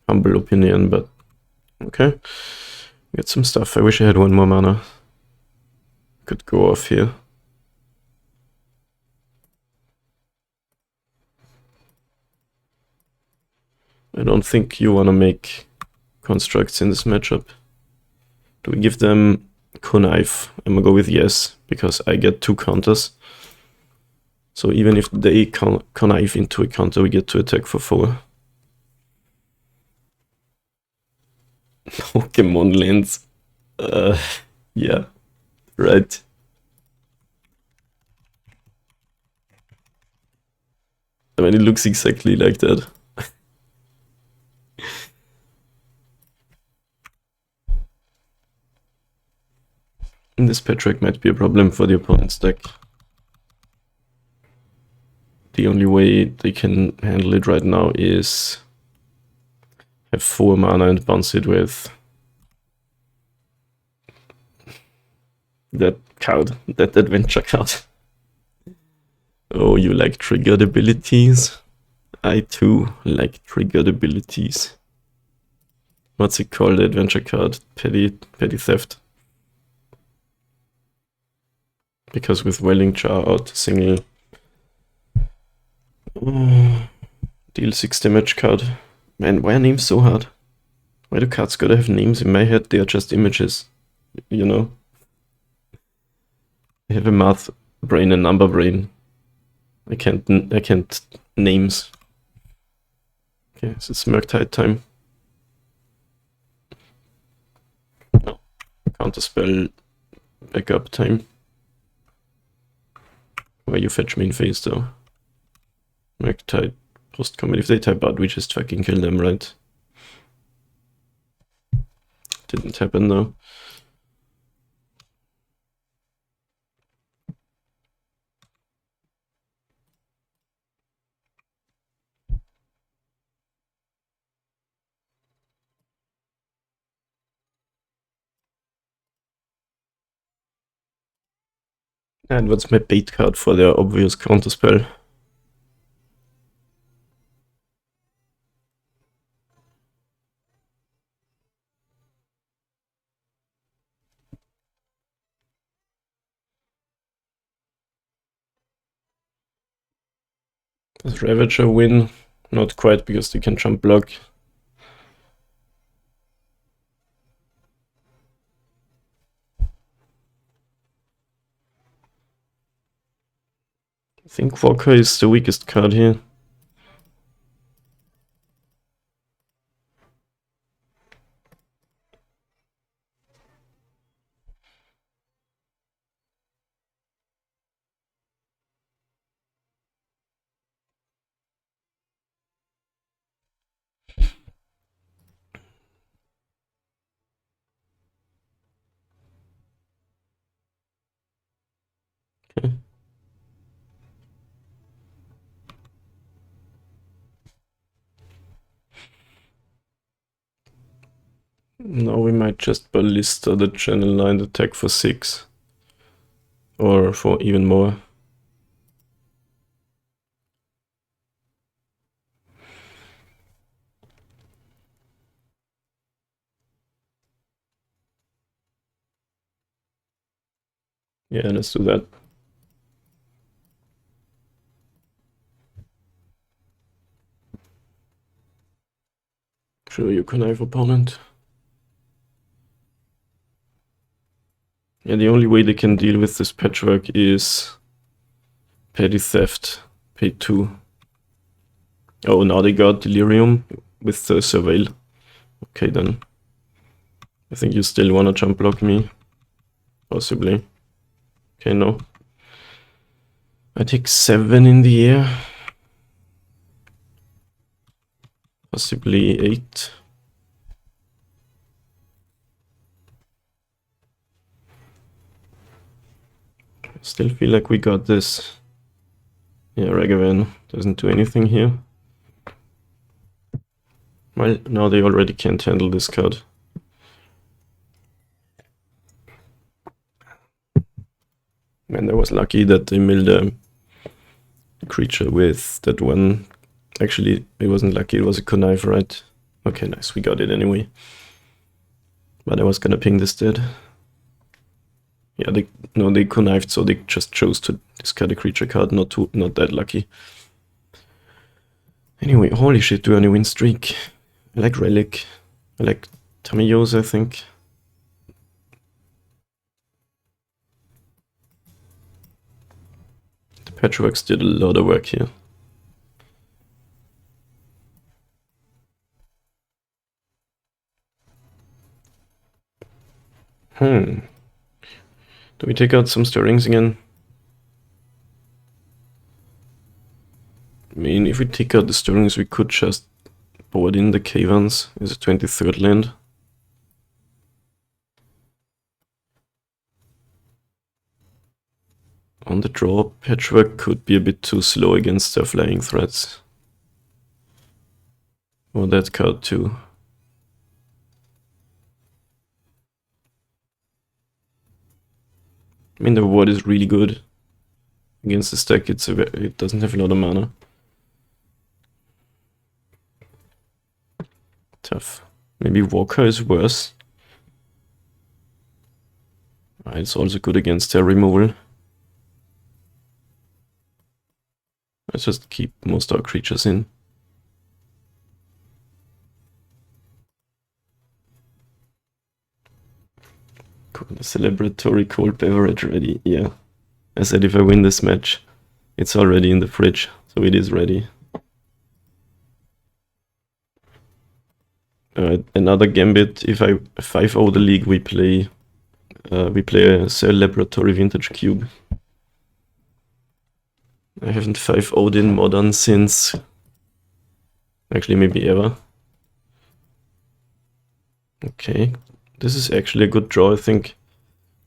Humble opinion, but okay. Get some stuff. I wish I had one more mana. Could go off here. I don't think you wanna make constructs in this matchup. Do we give them connive? I'm gonna go with yes, because I get 2 counters. So even if they connive into a counter, we get to attack for 4. Pokemon lands. Yeah, right. I mean, it looks exactly like that. And this Patrick might be a problem for the opponent's deck. The only way they can handle it right now is have 4 mana and bounce it with that card, that adventure card. Oh, you like triggered abilities? I too like triggered abilities. What's it called, the adventure card? Petty theft. Because with Welling Jar out, single deal 6 damage card. Man, why are names so hard? Why do cards gotta have names? In my head, they are just images, you know? I have a math brain and number brain. I can't names. Okay, so it's Murktide time. No, counterspell backup time. Where you fetch main phase though. Murktide post combat. If they type out, we just fucking kill them, right? Didn't happen though. And what's my bait card for their obvious counterspell? Does Ravager win? Not quite, because they can jump block. I think Walker is the weakest card here. Okay. Now we might just ballista the channel 9 attack for 6. Or for even more. Yeah, let's do that. Sure, you connive opponent. Yeah, the only way they can deal with this patchwork is petty theft, pay 2. Oh, now they got delirium with the surveil. Okay then. I think you still wanna jump block me. Possibly. Okay, no. I take 7 in the air. Possibly 8. Still feel like we got this. Yeah, Ragavan doesn't do anything here. Well, now they already can't handle this card. Man, that was lucky that they milled a creature with that one. Actually, it wasn't lucky, it was a connive, right? Okay, nice, we got it anyway. But I was gonna ping this dead. Yeah, they connived, so they just chose to discard a creature card, not that lucky. Anyway, holy shit, do any win streak. I like Relic. I like Tamiyos, I think. The Patchworks did a lot of work here. Do we take out some stirrings again? I mean, if we take out the stirrings, we could just board in the Cavans as a 23rd land. On the draw, Patchwork could be a bit too slow against their flying threats. Or that card too. I mean, the ward is really good. Against the stack, it doesn't have a lot of mana. Tough. Maybe Walker is worse. It's also good against their removal. Let's just keep most of our creatures in. Cool, the celebratory cold beverage ready, yeah. I said if I win this match, it's already in the fridge, so it is ready. Another gambit, if I 5-0 the league, we play a celebratory vintage cube. I haven't 5-0'd in Modern since... actually, maybe ever. Okay, this is actually a good draw, I think.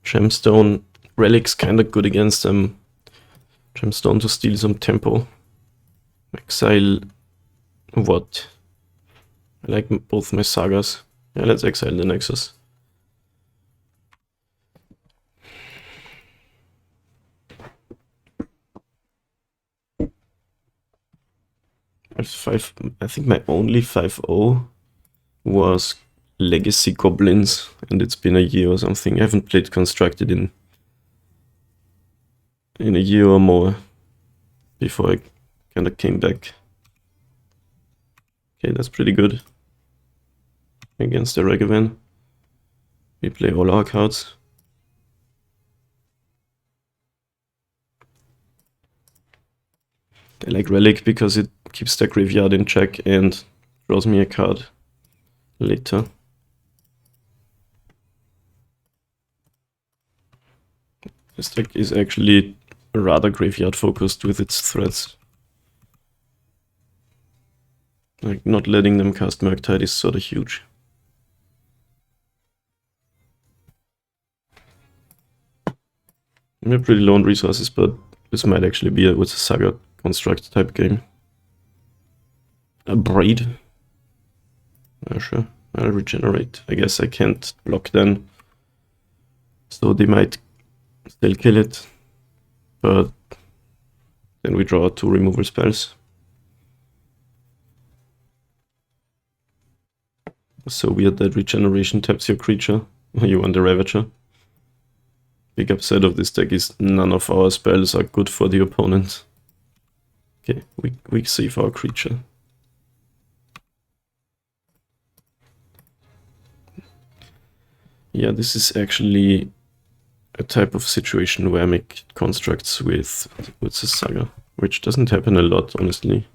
Gemstone Relic's kinda good against them. Gemstone to steal some tempo. Exile... what? I like both my sagas. Yeah, let's exile the Nexus. I think my only 5-0 was Legacy Goblins, and it's been a year or something. I haven't played Constructed in a year or more before I kind of came back. Okay, that's pretty good. Against the Ragavan, we play all our cards. I like Relic because it keeps the graveyard in check and draws me a card later. This deck is actually rather graveyard focused with its threats. Like, not letting them cast Murktide is sort of huge. We're pretty low on resources, but this might actually be with a Saga Construct type game. A Braid. Sure, I'll regenerate. I guess I can't block then. So they might still kill it. But then we draw 2 removal spells. So weird that regeneration taps your creature. You want the Ravager. Big upside of this deck is none of our spells are good for the opponent. Okay, we save our creature. Yeah, this is actually a type of situation where I make constructs with the Saga, which doesn't happen a lot, honestly.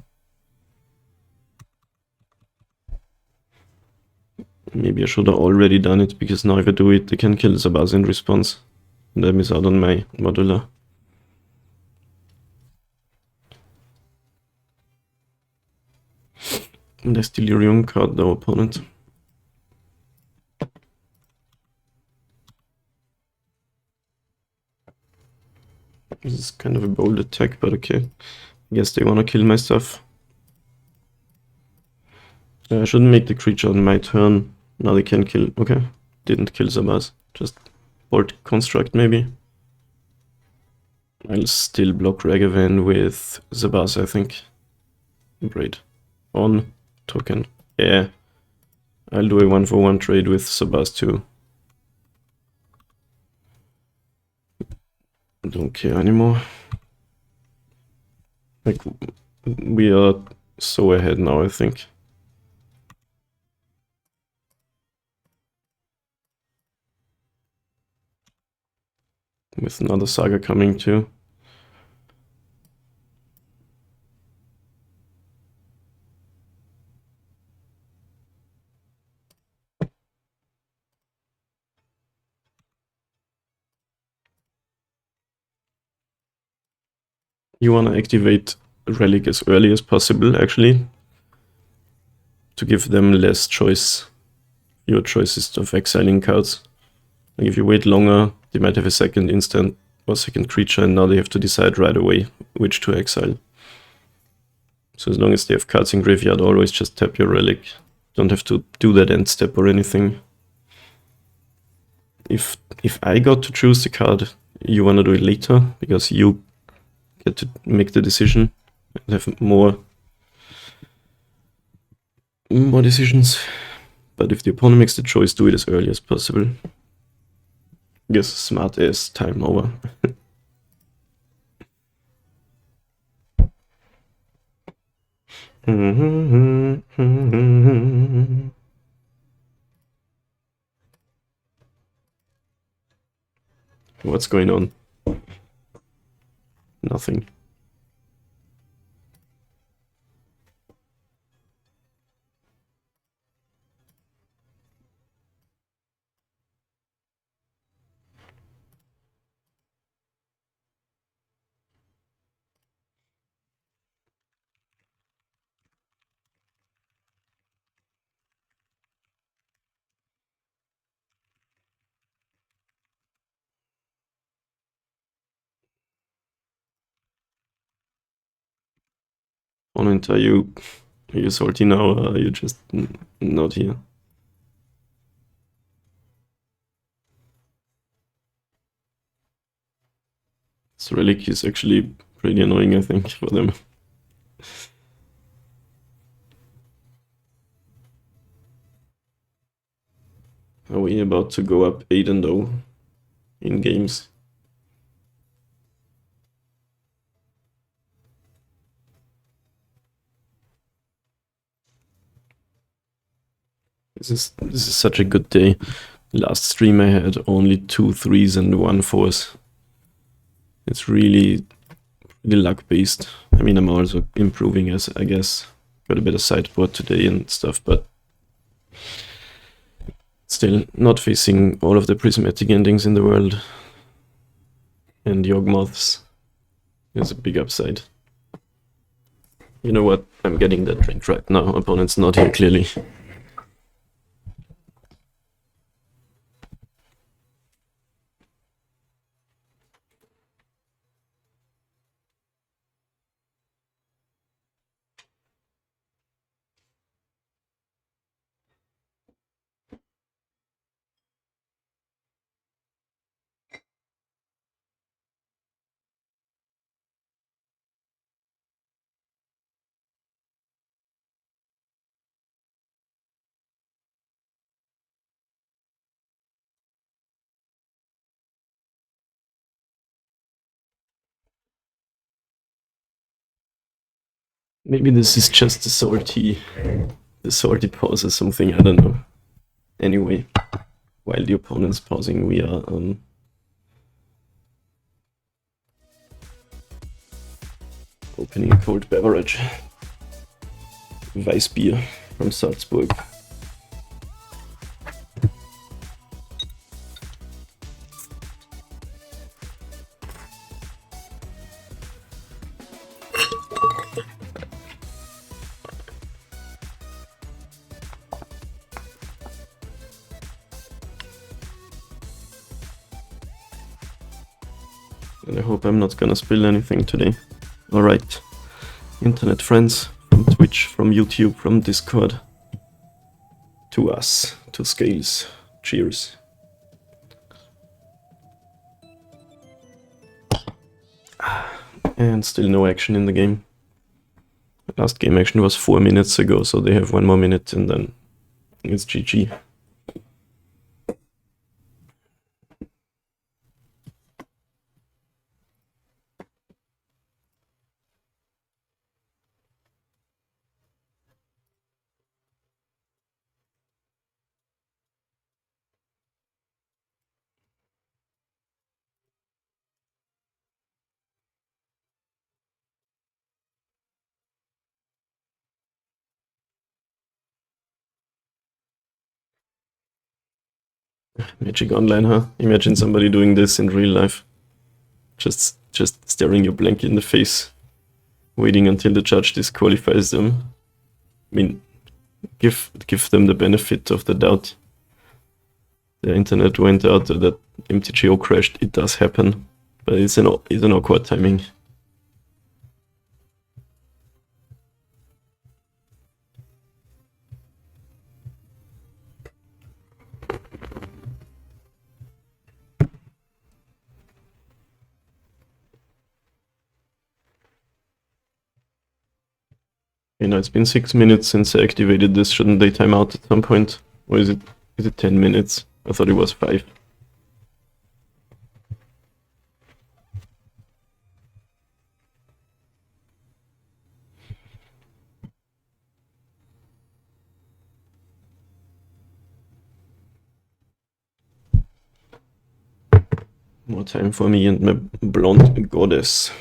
Maybe I should have already done it, because now if I do it, they can kill Zabaz in response. And I miss out on my modular. And I Delirium card the opponent. This is kind of a bold attack, but okay. I guess they wanna kill my stuff. I shouldn't make the creature on my turn. Now they can kill. Okay. Didn't kill Sabas. Just bolt construct maybe. I'll still block Ragavan with Zabas, I think. Great. On token. Yeah. I'll do a 1-for-1 trade with Sabas too. I don't care anymore. Like, we are so ahead now, I think. With another saga coming too. You want to activate Relic as early as possible, actually, to give them less choice. Your choices of exiling cards. Like if you wait longer, they might have a second instant or second creature, and now they have to decide right away which to exile. So as long as they have cards in graveyard, always just tap your Relic. Don't have to do that end step or anything. If I got to choose the card, you want to do it later, because you get to make the decision and have more decisions. But if the opponent makes the choice, do it as early as possible. Yes, smart ass time over. What's going on? Nothing. Opponent, are you salty now, or are you just not here? This Relic is actually pretty annoying, I think, for them. Are we about to go up 8-0 in games? This is such a good day. Last stream I had only 2 3s and 1 4s. It's really luck based. I mean, I'm also improving, as I guess. Got a better sideboard today and stuff, but still not facing all of the prismatic endings in the world. And Yawgmoths is a big upside. You know what? I'm getting that drink right now. Opponent's not here, clearly. Maybe this is just the salty pause or something, I don't know. Anyway, while the opponent's pausing, we are opening a cold beverage. Weissbier from Salzburg. And I hope I'm not gonna spill anything today. Alright. Internet friends from Twitch, from YouTube, from Discord. To us, to Scales. Cheers. And still no action in the game. The last game action was 4 minutes ago, so they have 1 more minute and then it's GG. Magic Online, huh? Imagine somebody doing this in real life. Just staring you blank in the face. Waiting until the judge disqualifies them. I mean, give them the benefit of the doubt. The internet went out, that MTGO crashed. It does happen. But it's an awkward timing. You know, it's been 6 minutes since I activated this. Shouldn't they time out at some point? Or is it 10 minutes? I thought it was 5. More time for me and my blonde goddess.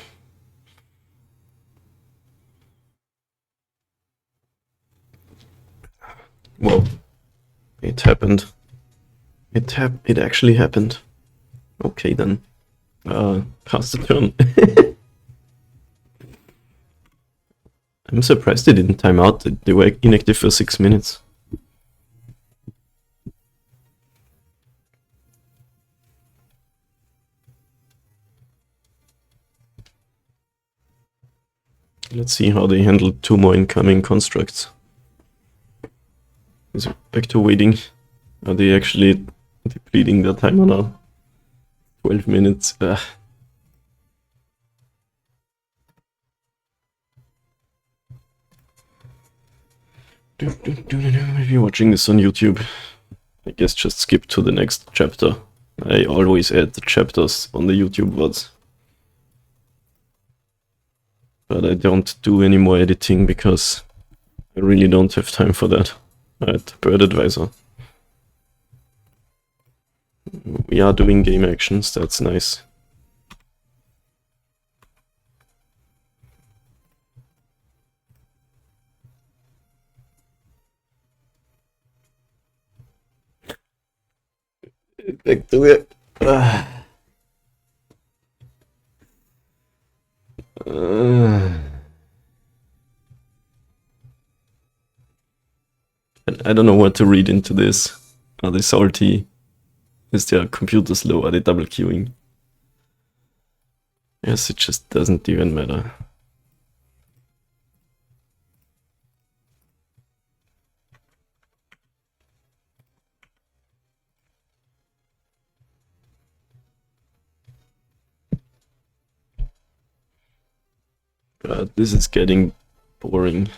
Whoa. It happened. It actually happened. Okay then. Pass the turn. I'm surprised they didn't time out. They were inactive for 6 minutes. Let's see how they handle 2 more incoming constructs. Is it back to waiting? Are they actually depleting their timer now? 12 minutes. If you're watching this on YouTube, I guess just skip to the next chapter. I always add the chapters on the YouTube VODs. But I don't do any more editing because I really don't have time for that. Alright, Bird Advisor. We are doing game actions, that's nice. Back to it. I don't know what to read into this. Are they salty? Is their computer slow? Are they double queuing? Yes, it just doesn't even matter. But this is getting boring.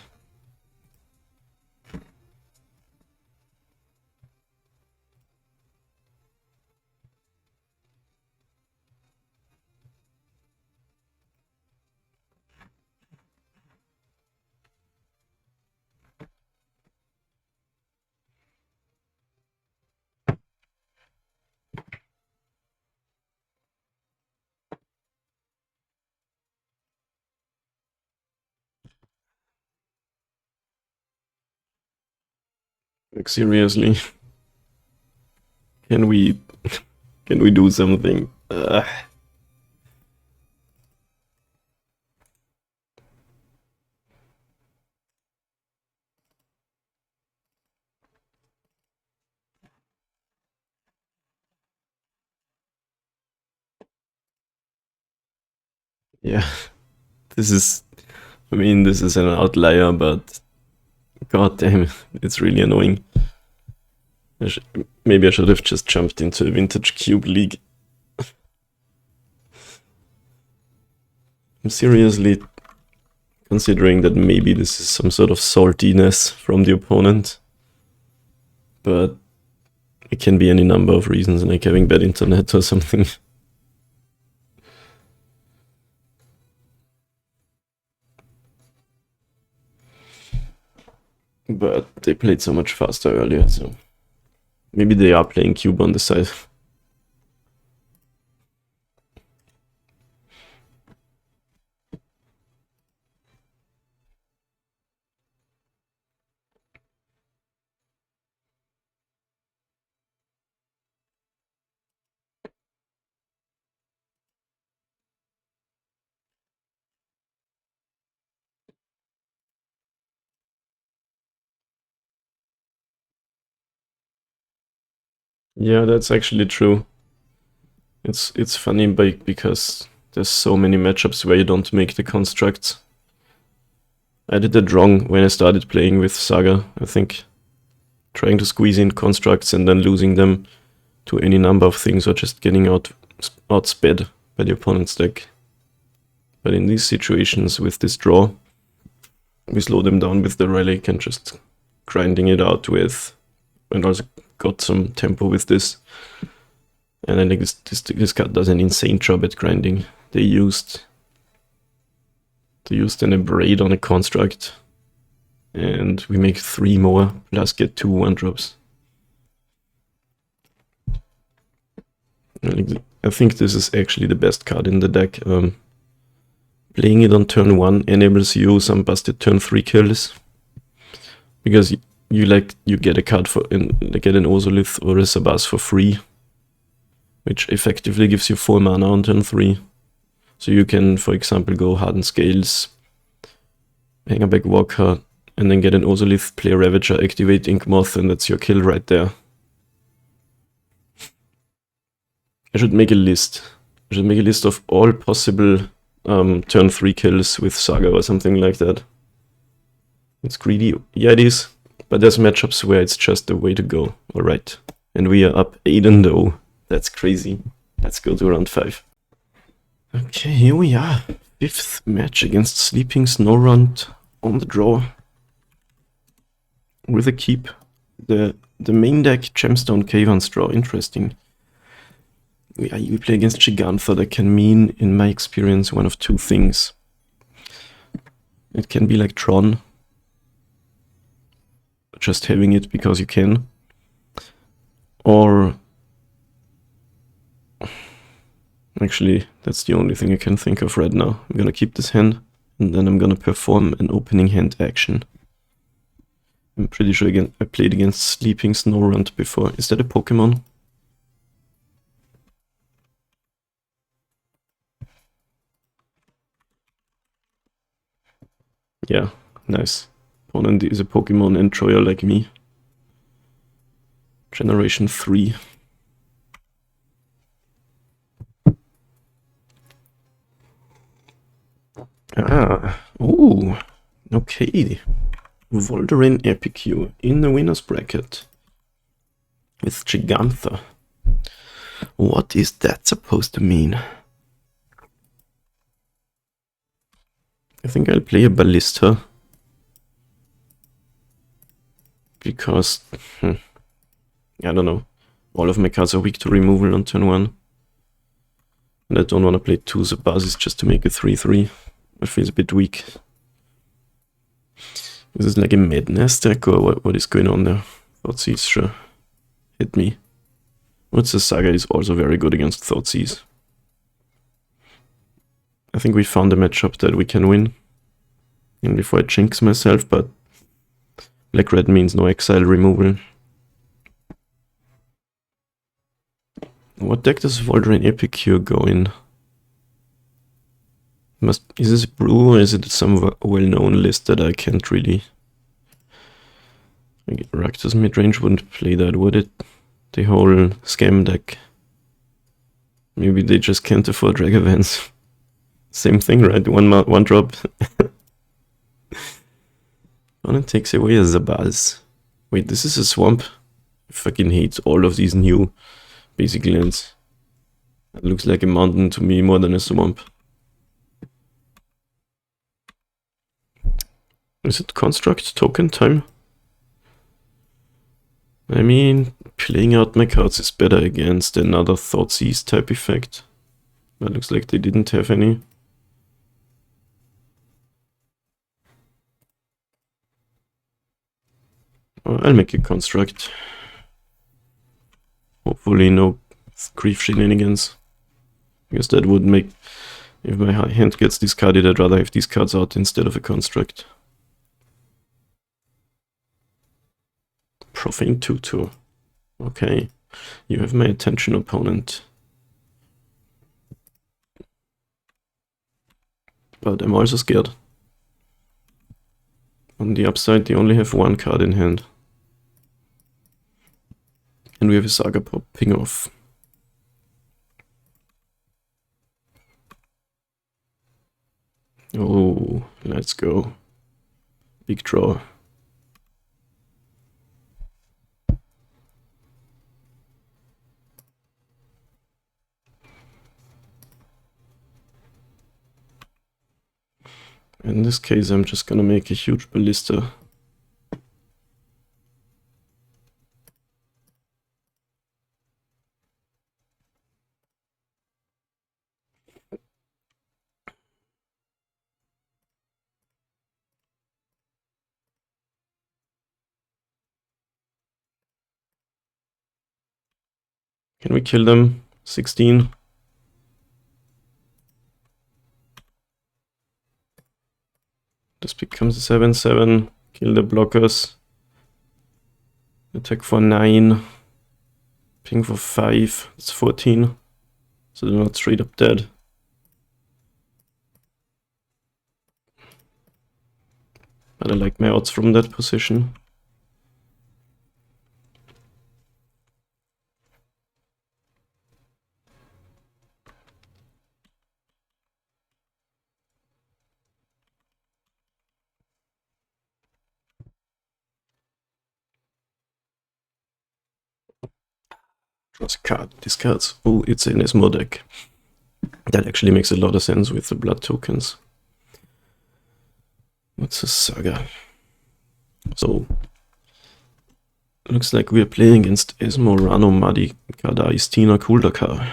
Like seriously, can we do something? Yeah, this is, I mean, this is an outlier, but god damn, it's really annoying. Maybe I should have just jumped into a vintage cube league. I'm seriously considering that maybe this is some sort of saltiness from the opponent. But it can be any number of reasons, like having bad internet or something. But they played so much faster earlier, so maybe they are playing cube on the side. Yeah, that's actually true. It's funny because there's so many matchups where you don't make the constructs. I did that wrong when I started playing with Saga, I think. Trying to squeeze in constructs and then losing them to any number of things or just getting outsped by the opponent's deck. But in these situations with this draw, we slow them down with the relic and just grinding it out with, and also got some tempo with this. And I think this card does an insane job at grinding. They used an abrade on a construct, and we make 3 more, plus get 2 1-drops. I think this is actually the best card in the deck. Playing it on turn 1 enables you some busted turn 3 kills, because you get a card for get an Ozolith or a Sabas for free, which effectively gives you 4 mana on turn 3. So you can, for example, go Hardened Scales, Hangerback Walker, and then get an Ozolith, play Ravager, activate Ink Moth, and that's your kill right there. I should make a list. I should make a list of all possible turn 3 kills with Saga or something like that. It's greedy. Yeah, it is. But there's matchups where it's just the way to go. Alright. And we are up 8-0. That's crazy. Let's go to round 5. Okay, here we are. 5th match against Sleeping Snowrunt on the draw. With a keep. The main deck, Gemstone Caverns draw. Interesting. We play against Gigantha. That can mean, in my experience, one of 2 things. It can be like Tron, just having it because you can, or actually that's the only thing I can think of right now. I'm gonna keep this hand, and then I'm gonna perform an opening hand action. I'm pretty sure I played against Sleeping Snowrunt before. Is that a Pokemon? Yeah, nice. Opponent is a Pokemon enjoyer like me. Generation 3. Ooh, okay. Volderin Epicure in the winner's bracket with Gigantha. What is that supposed to mean? I think I'll play a Ballista. Because, I don't know, all of my cards are weak to removal on turn 1. And I don't want to play 2 Zabasis just to make a 3-3. It feels a bit weak. Is this like a Madness deck, or what is going on there? Thoughtseize, sure. Hit me. What's the Saga is also very good against Thoughtseize. I think we found a matchup that we can win. And before I jinx myself, but Black-Red means no exile removal. What deck does Volderin Epicure go in? Is this Brew, or is it some well-known list that I can't really... Rakdos midrange wouldn't play that, would it? The whole scam deck. Maybe they just can't afford Dragavans. Same thing, right? One drop. Opponent takes away a Zabaz. Wait, this is a swamp? I fucking hate all of these new basic lands. It looks like a mountain to me more than a swamp. Is it construct token time? I mean, playing out my cards is better against another Thoughtseize type effect. But looks like they didn't have any. I'll make a construct. Hopefully no grief shenanigans. I guess that would make... If my hand gets discarded, I'd rather have these cards out instead of a construct. Profane 2-2. Okay. You have my attention, opponent. But I'm also scared. On the upside, they only have one card in hand. And we have a Saga popping off. Oh, let's go. Big draw. In this case, I'm just gonna make a huge ballista. Can we kill them? 16. This becomes a 7-7. Kill the blockers. Attack for 9. Ping for 5. It's 14. So they're not straight up dead. But I like my odds from that position. Draws a card, discards. Oh, it's an Esmo deck. That actually makes a lot of sense with the blood tokens. What's a Saga? So, looks like we're playing against Esmo, Rano, Madi, Kada, Istina, Kuldakar.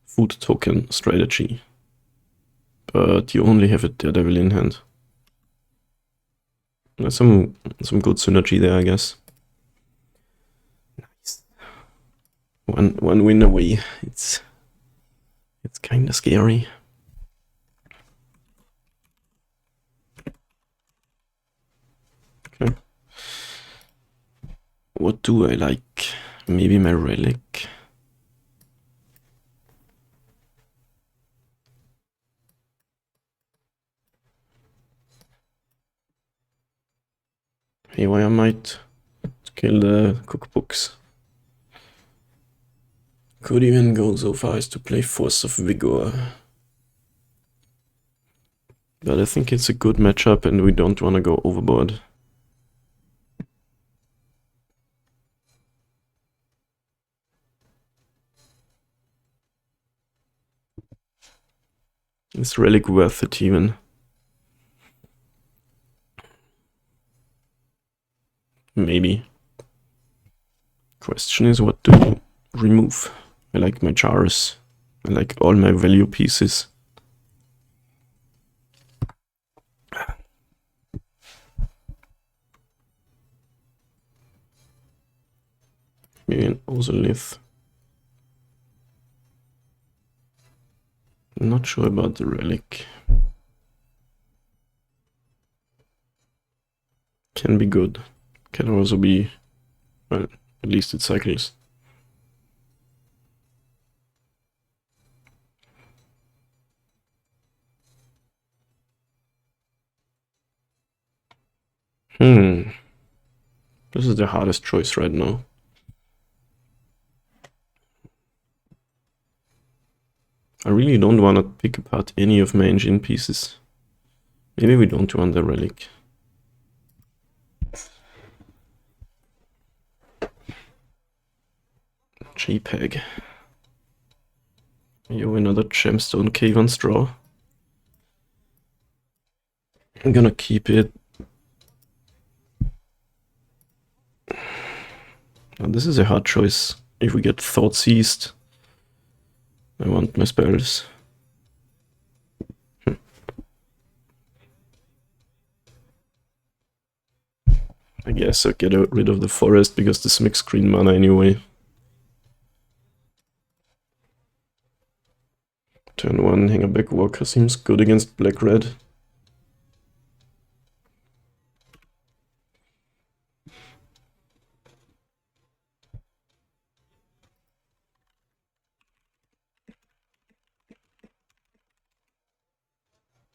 Food token strategy. But you only have a Daredevil in hand. There's some good synergy there, I guess. Nice. One win away. It's kind of scary. Okay. What do I like? Maybe my relic. Haywire might kill the cookbooks. Could even go so far as to play Force of Vigor. But I think it's a good matchup and we don't want to go overboard. Is Relic worth it even? Maybe. Question is what to remove. I like my jars. I like all my value pieces. Maybe an Ozolith. Not sure about the relic. Can be good. Can also be, well, at least it cycles. This is the hardest choice right now. I really don't want to pick apart any of my engine pieces. Maybe we don't want the relic. JPEG. Yo, another gemstone cave on straw. I'm gonna keep it. Oh, this is a hard choice. If we get Thought Seized, I want my spells. I guess I'll get rid of the forest because this makes green mana anyway. Turn 1, Hangerback Walker seems good against black-red.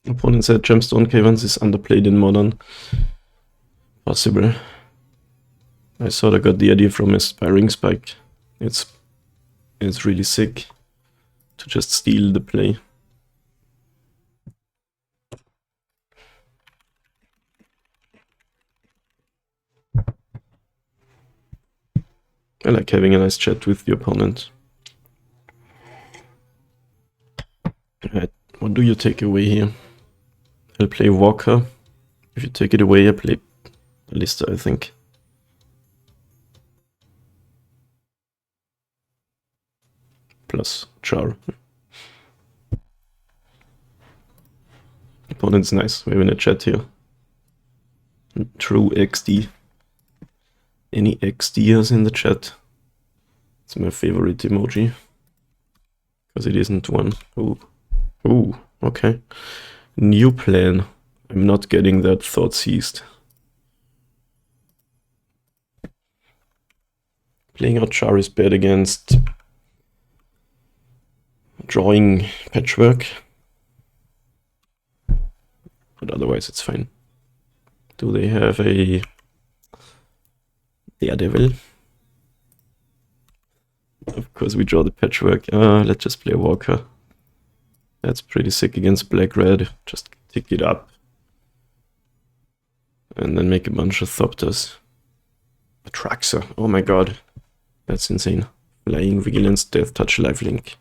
Opponent said Gemstone Caverns is underplayed in Modern. Possible. I sort of got the idea from Aspiring Spike. It's really sick to just steal the play. I like having a nice chat with the opponent. Alright, what do you take away here? I'll play Walker. If you take it away, I play Ballista, I think. Plus Char. Opponent's nice. We're in a chat here. True XD. Any XDers in the chat? It's my favorite emoji. Because it isn't one. Ooh. Ooh, okay. New plan. I'm not getting that Thought Seized. Playing out Char is bad against drawing Patchwork. But otherwise it's fine. Do they have a Daredevil? Of course we draw the Patchwork. Let's just play Walker. That's pretty sick against black-red. Just tick it up. And then make a bunch of Thopters. Atraxa. Oh my god. That's insane. Flying, Vigilance, Death Touch, Lifelink.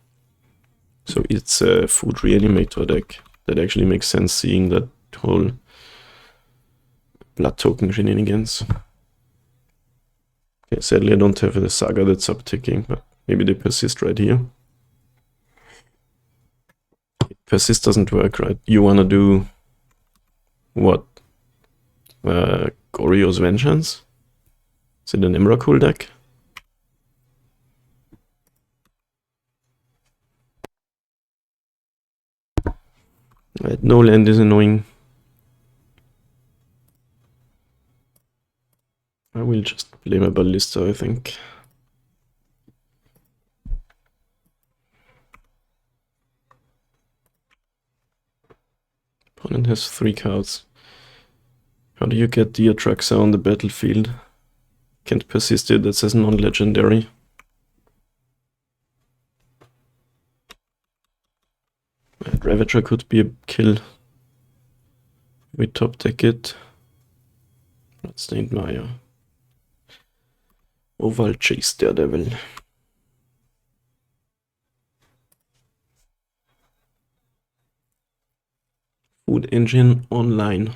So it's a food Reanimator deck. That actually makes sense seeing that whole blood token shenanigans. Okay, sadly I don't have the Saga that's upticking, but maybe they persist right here. Persist doesn't work, right? You wanna do what? Goryo's Vengeance? Is it an Emrakul deck? Right, no land is annoying. I will just play my Ballista, I think. Opponent has 3 cards. How do you get the Atraxa on the battlefield? Can't persist it, that says non-legendary. Ravager could be a kill. We top deck it. Bloodstained Maya. Oval Chase Daredevil. Food Engine online.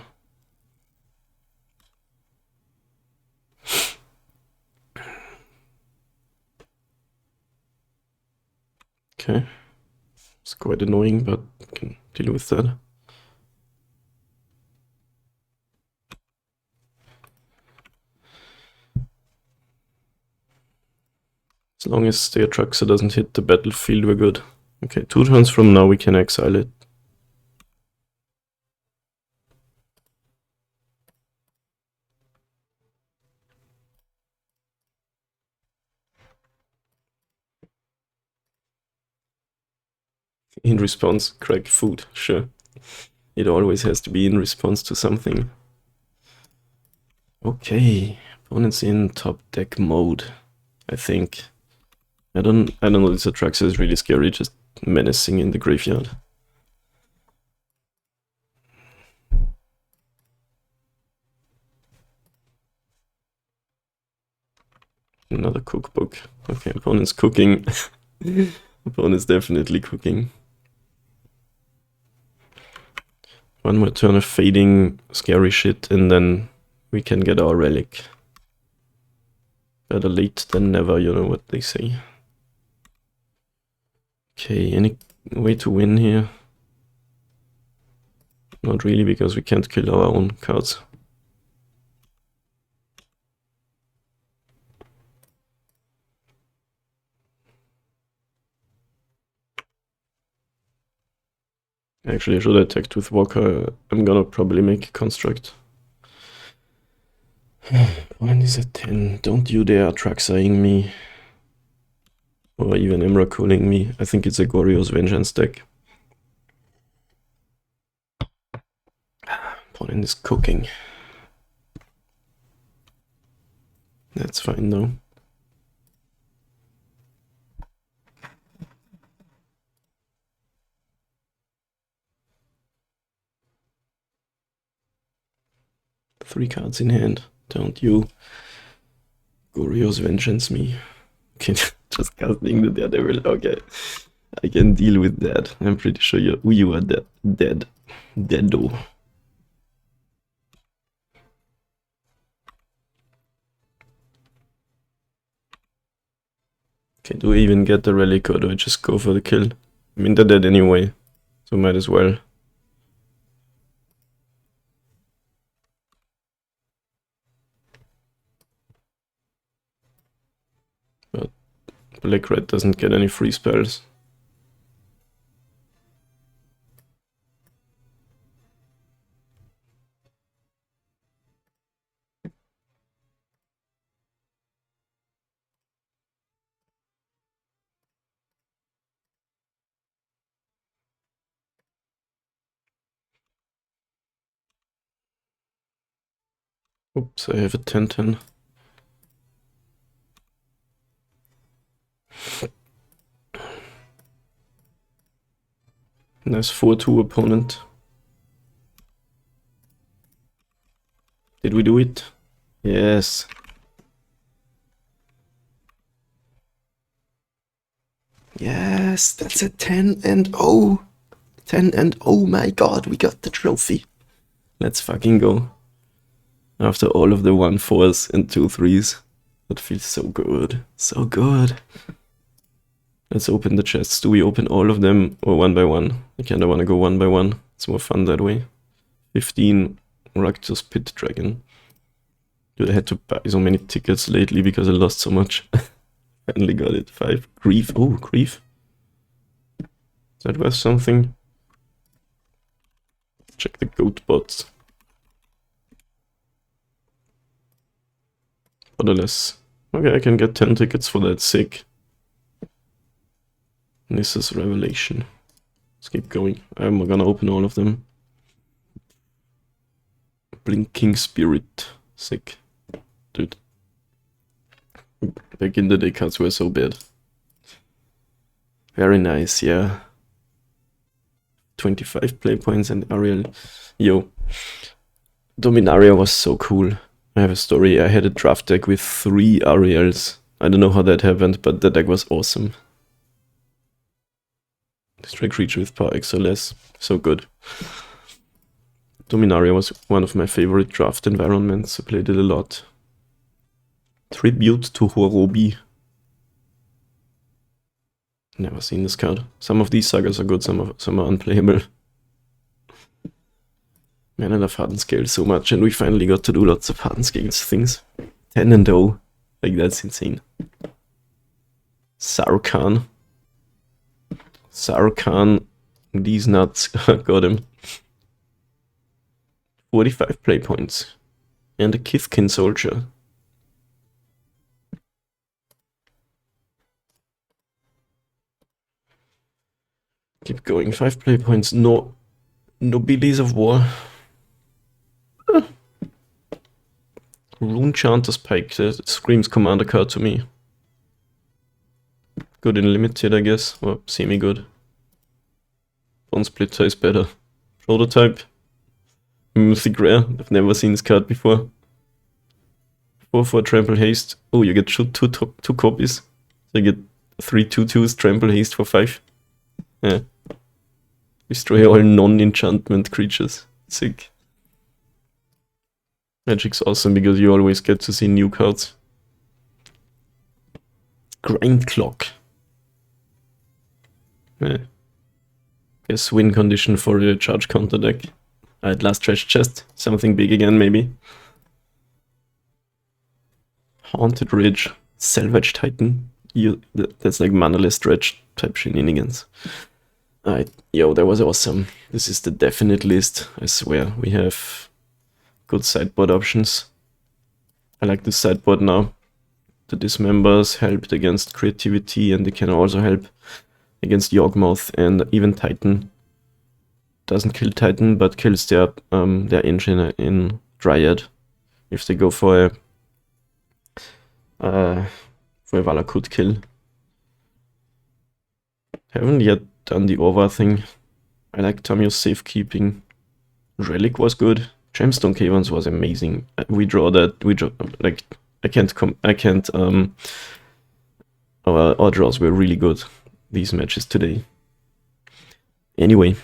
Okay. It's quite annoying, but I can deal with that. As long as the Atraxa doesn't hit the battlefield, we're good. Okay, 2 turns from now we can exile it. In response, crack food, sure. It always has to be in response to something. Okay, opponent's in top deck mode, I think. I don't know, this Atraxa is really scary, just menacing in the graveyard. Another cookbook. Okay, opponent's cooking. Opponent's definitely cooking. One more turn of fading scary shit and then we can get our relic. Better late than never, you know what they say. Okay, any way to win here? Not really, because we can't kill our own cards. Actually, I should have attacked with Walker. I'm gonna probably make a construct. When is it 10? Don't you dare Traxaing me. Or even Emrakulling me. I think it's a Goryo's Vengeance deck. Opponent is cooking. That's fine though. Three cards in hand. Don't you Goryo's Vengeance me. Okay, just casting the Daredevil. Okay, I can deal with that. I'm pretty sure you are dead. Deado. Okay, do I even get the relic or do I just go for the kill? I mean, they're dead anyway, so might as well. But black-red doesn't get any free spells. Oops, I have a 10-10. Nice 4-2 opponent. Did we do it? Yes. Yes, that's a 10 and 0. 10 and oh my god, we got the trophy. Let's fucking go. After all of the 1-4s and 2-3s. That feels so good. So good. Let's open the chests. Do we open all of them or one by one? I kinda wanna go one by one. It's more fun that way. 15 Raktos Pit Dragon. Dude, I had to buy so many tickets lately because I lost so much. Finally got it. 5 Grief. Oh, Grief. That was something. Check the goat bots. Odorless. Okay, I can get 10 tickets for that. Sick. Nissa's Revelation. Let's keep going. I'm gonna open all of them. Blinking Spirit. Sick. Dude. Back in the day, cards were so bad. Very nice, yeah. 25 play points and Ariel. Yo. Dominaria was so cool. I have a story. I had a draft deck with 3 Ariels. I don't know how that happened, but the deck was awesome. Destroy creature with power X or less. So good. Dominaria was one of my favorite draft environments. I played it a lot. Tribute to Horobi. Never seen this card. Some of these sagas are good, some are unplayable. Man, I love Hardened Scales so much, and we finally got to do lots of Hardened Scales things. 10 and 0. Like, that's insane. Sarkhan. Sarkhan. These nuts. Got him. 45 play points. And a Kithkin Soldier. Keep going. 5 play points. No Nobilities of War. Rune Chanter's Pike. That screams commander card to me. Good in limited, I guess. Or semi-good. Bone Splitter is better. Prototype. Mythic Rare. I've never seen this card before. 4/4 Trample Haste. Oh, you get two copies. So you get 3 2/2s Trample Haste for 5. Yeah. Destroy all non-enchantment creatures. Sick. Magic's awesome because you always get to see new cards. Grind Clock. Yeah. Guess win condition for a charge counter deck. Alright, last Treasure Chest. Something big again, maybe. Haunted Ridge. Salvage Titan. That's like manaless dredge type shenanigans. Alright, yo, that was awesome. This is the definite list, I swear. We have good sideboard options. I like the sideboard now. The Dismembers helped against creativity, and they can also help against Yawgmoth and even Titan. Doesn't kill Titan, but kills their engine in Dryad if they go for a Valakut kill. Haven't yet done the Ova thing. I like Tamiyo's safekeeping. Relic was good. Gemstone Caverns was amazing. We draw that. Like our draws were really good. These matches today. Anyway,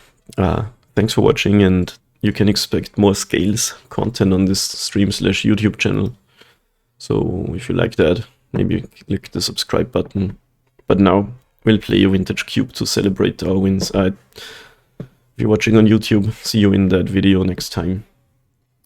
thanks for watching, and you can expect more Scales content on this stream/YouTube channel. So if you like that, maybe click the subscribe button. But now we'll play a Vintage Cube to celebrate our wins. If you're watching on YouTube, see you in that video next time.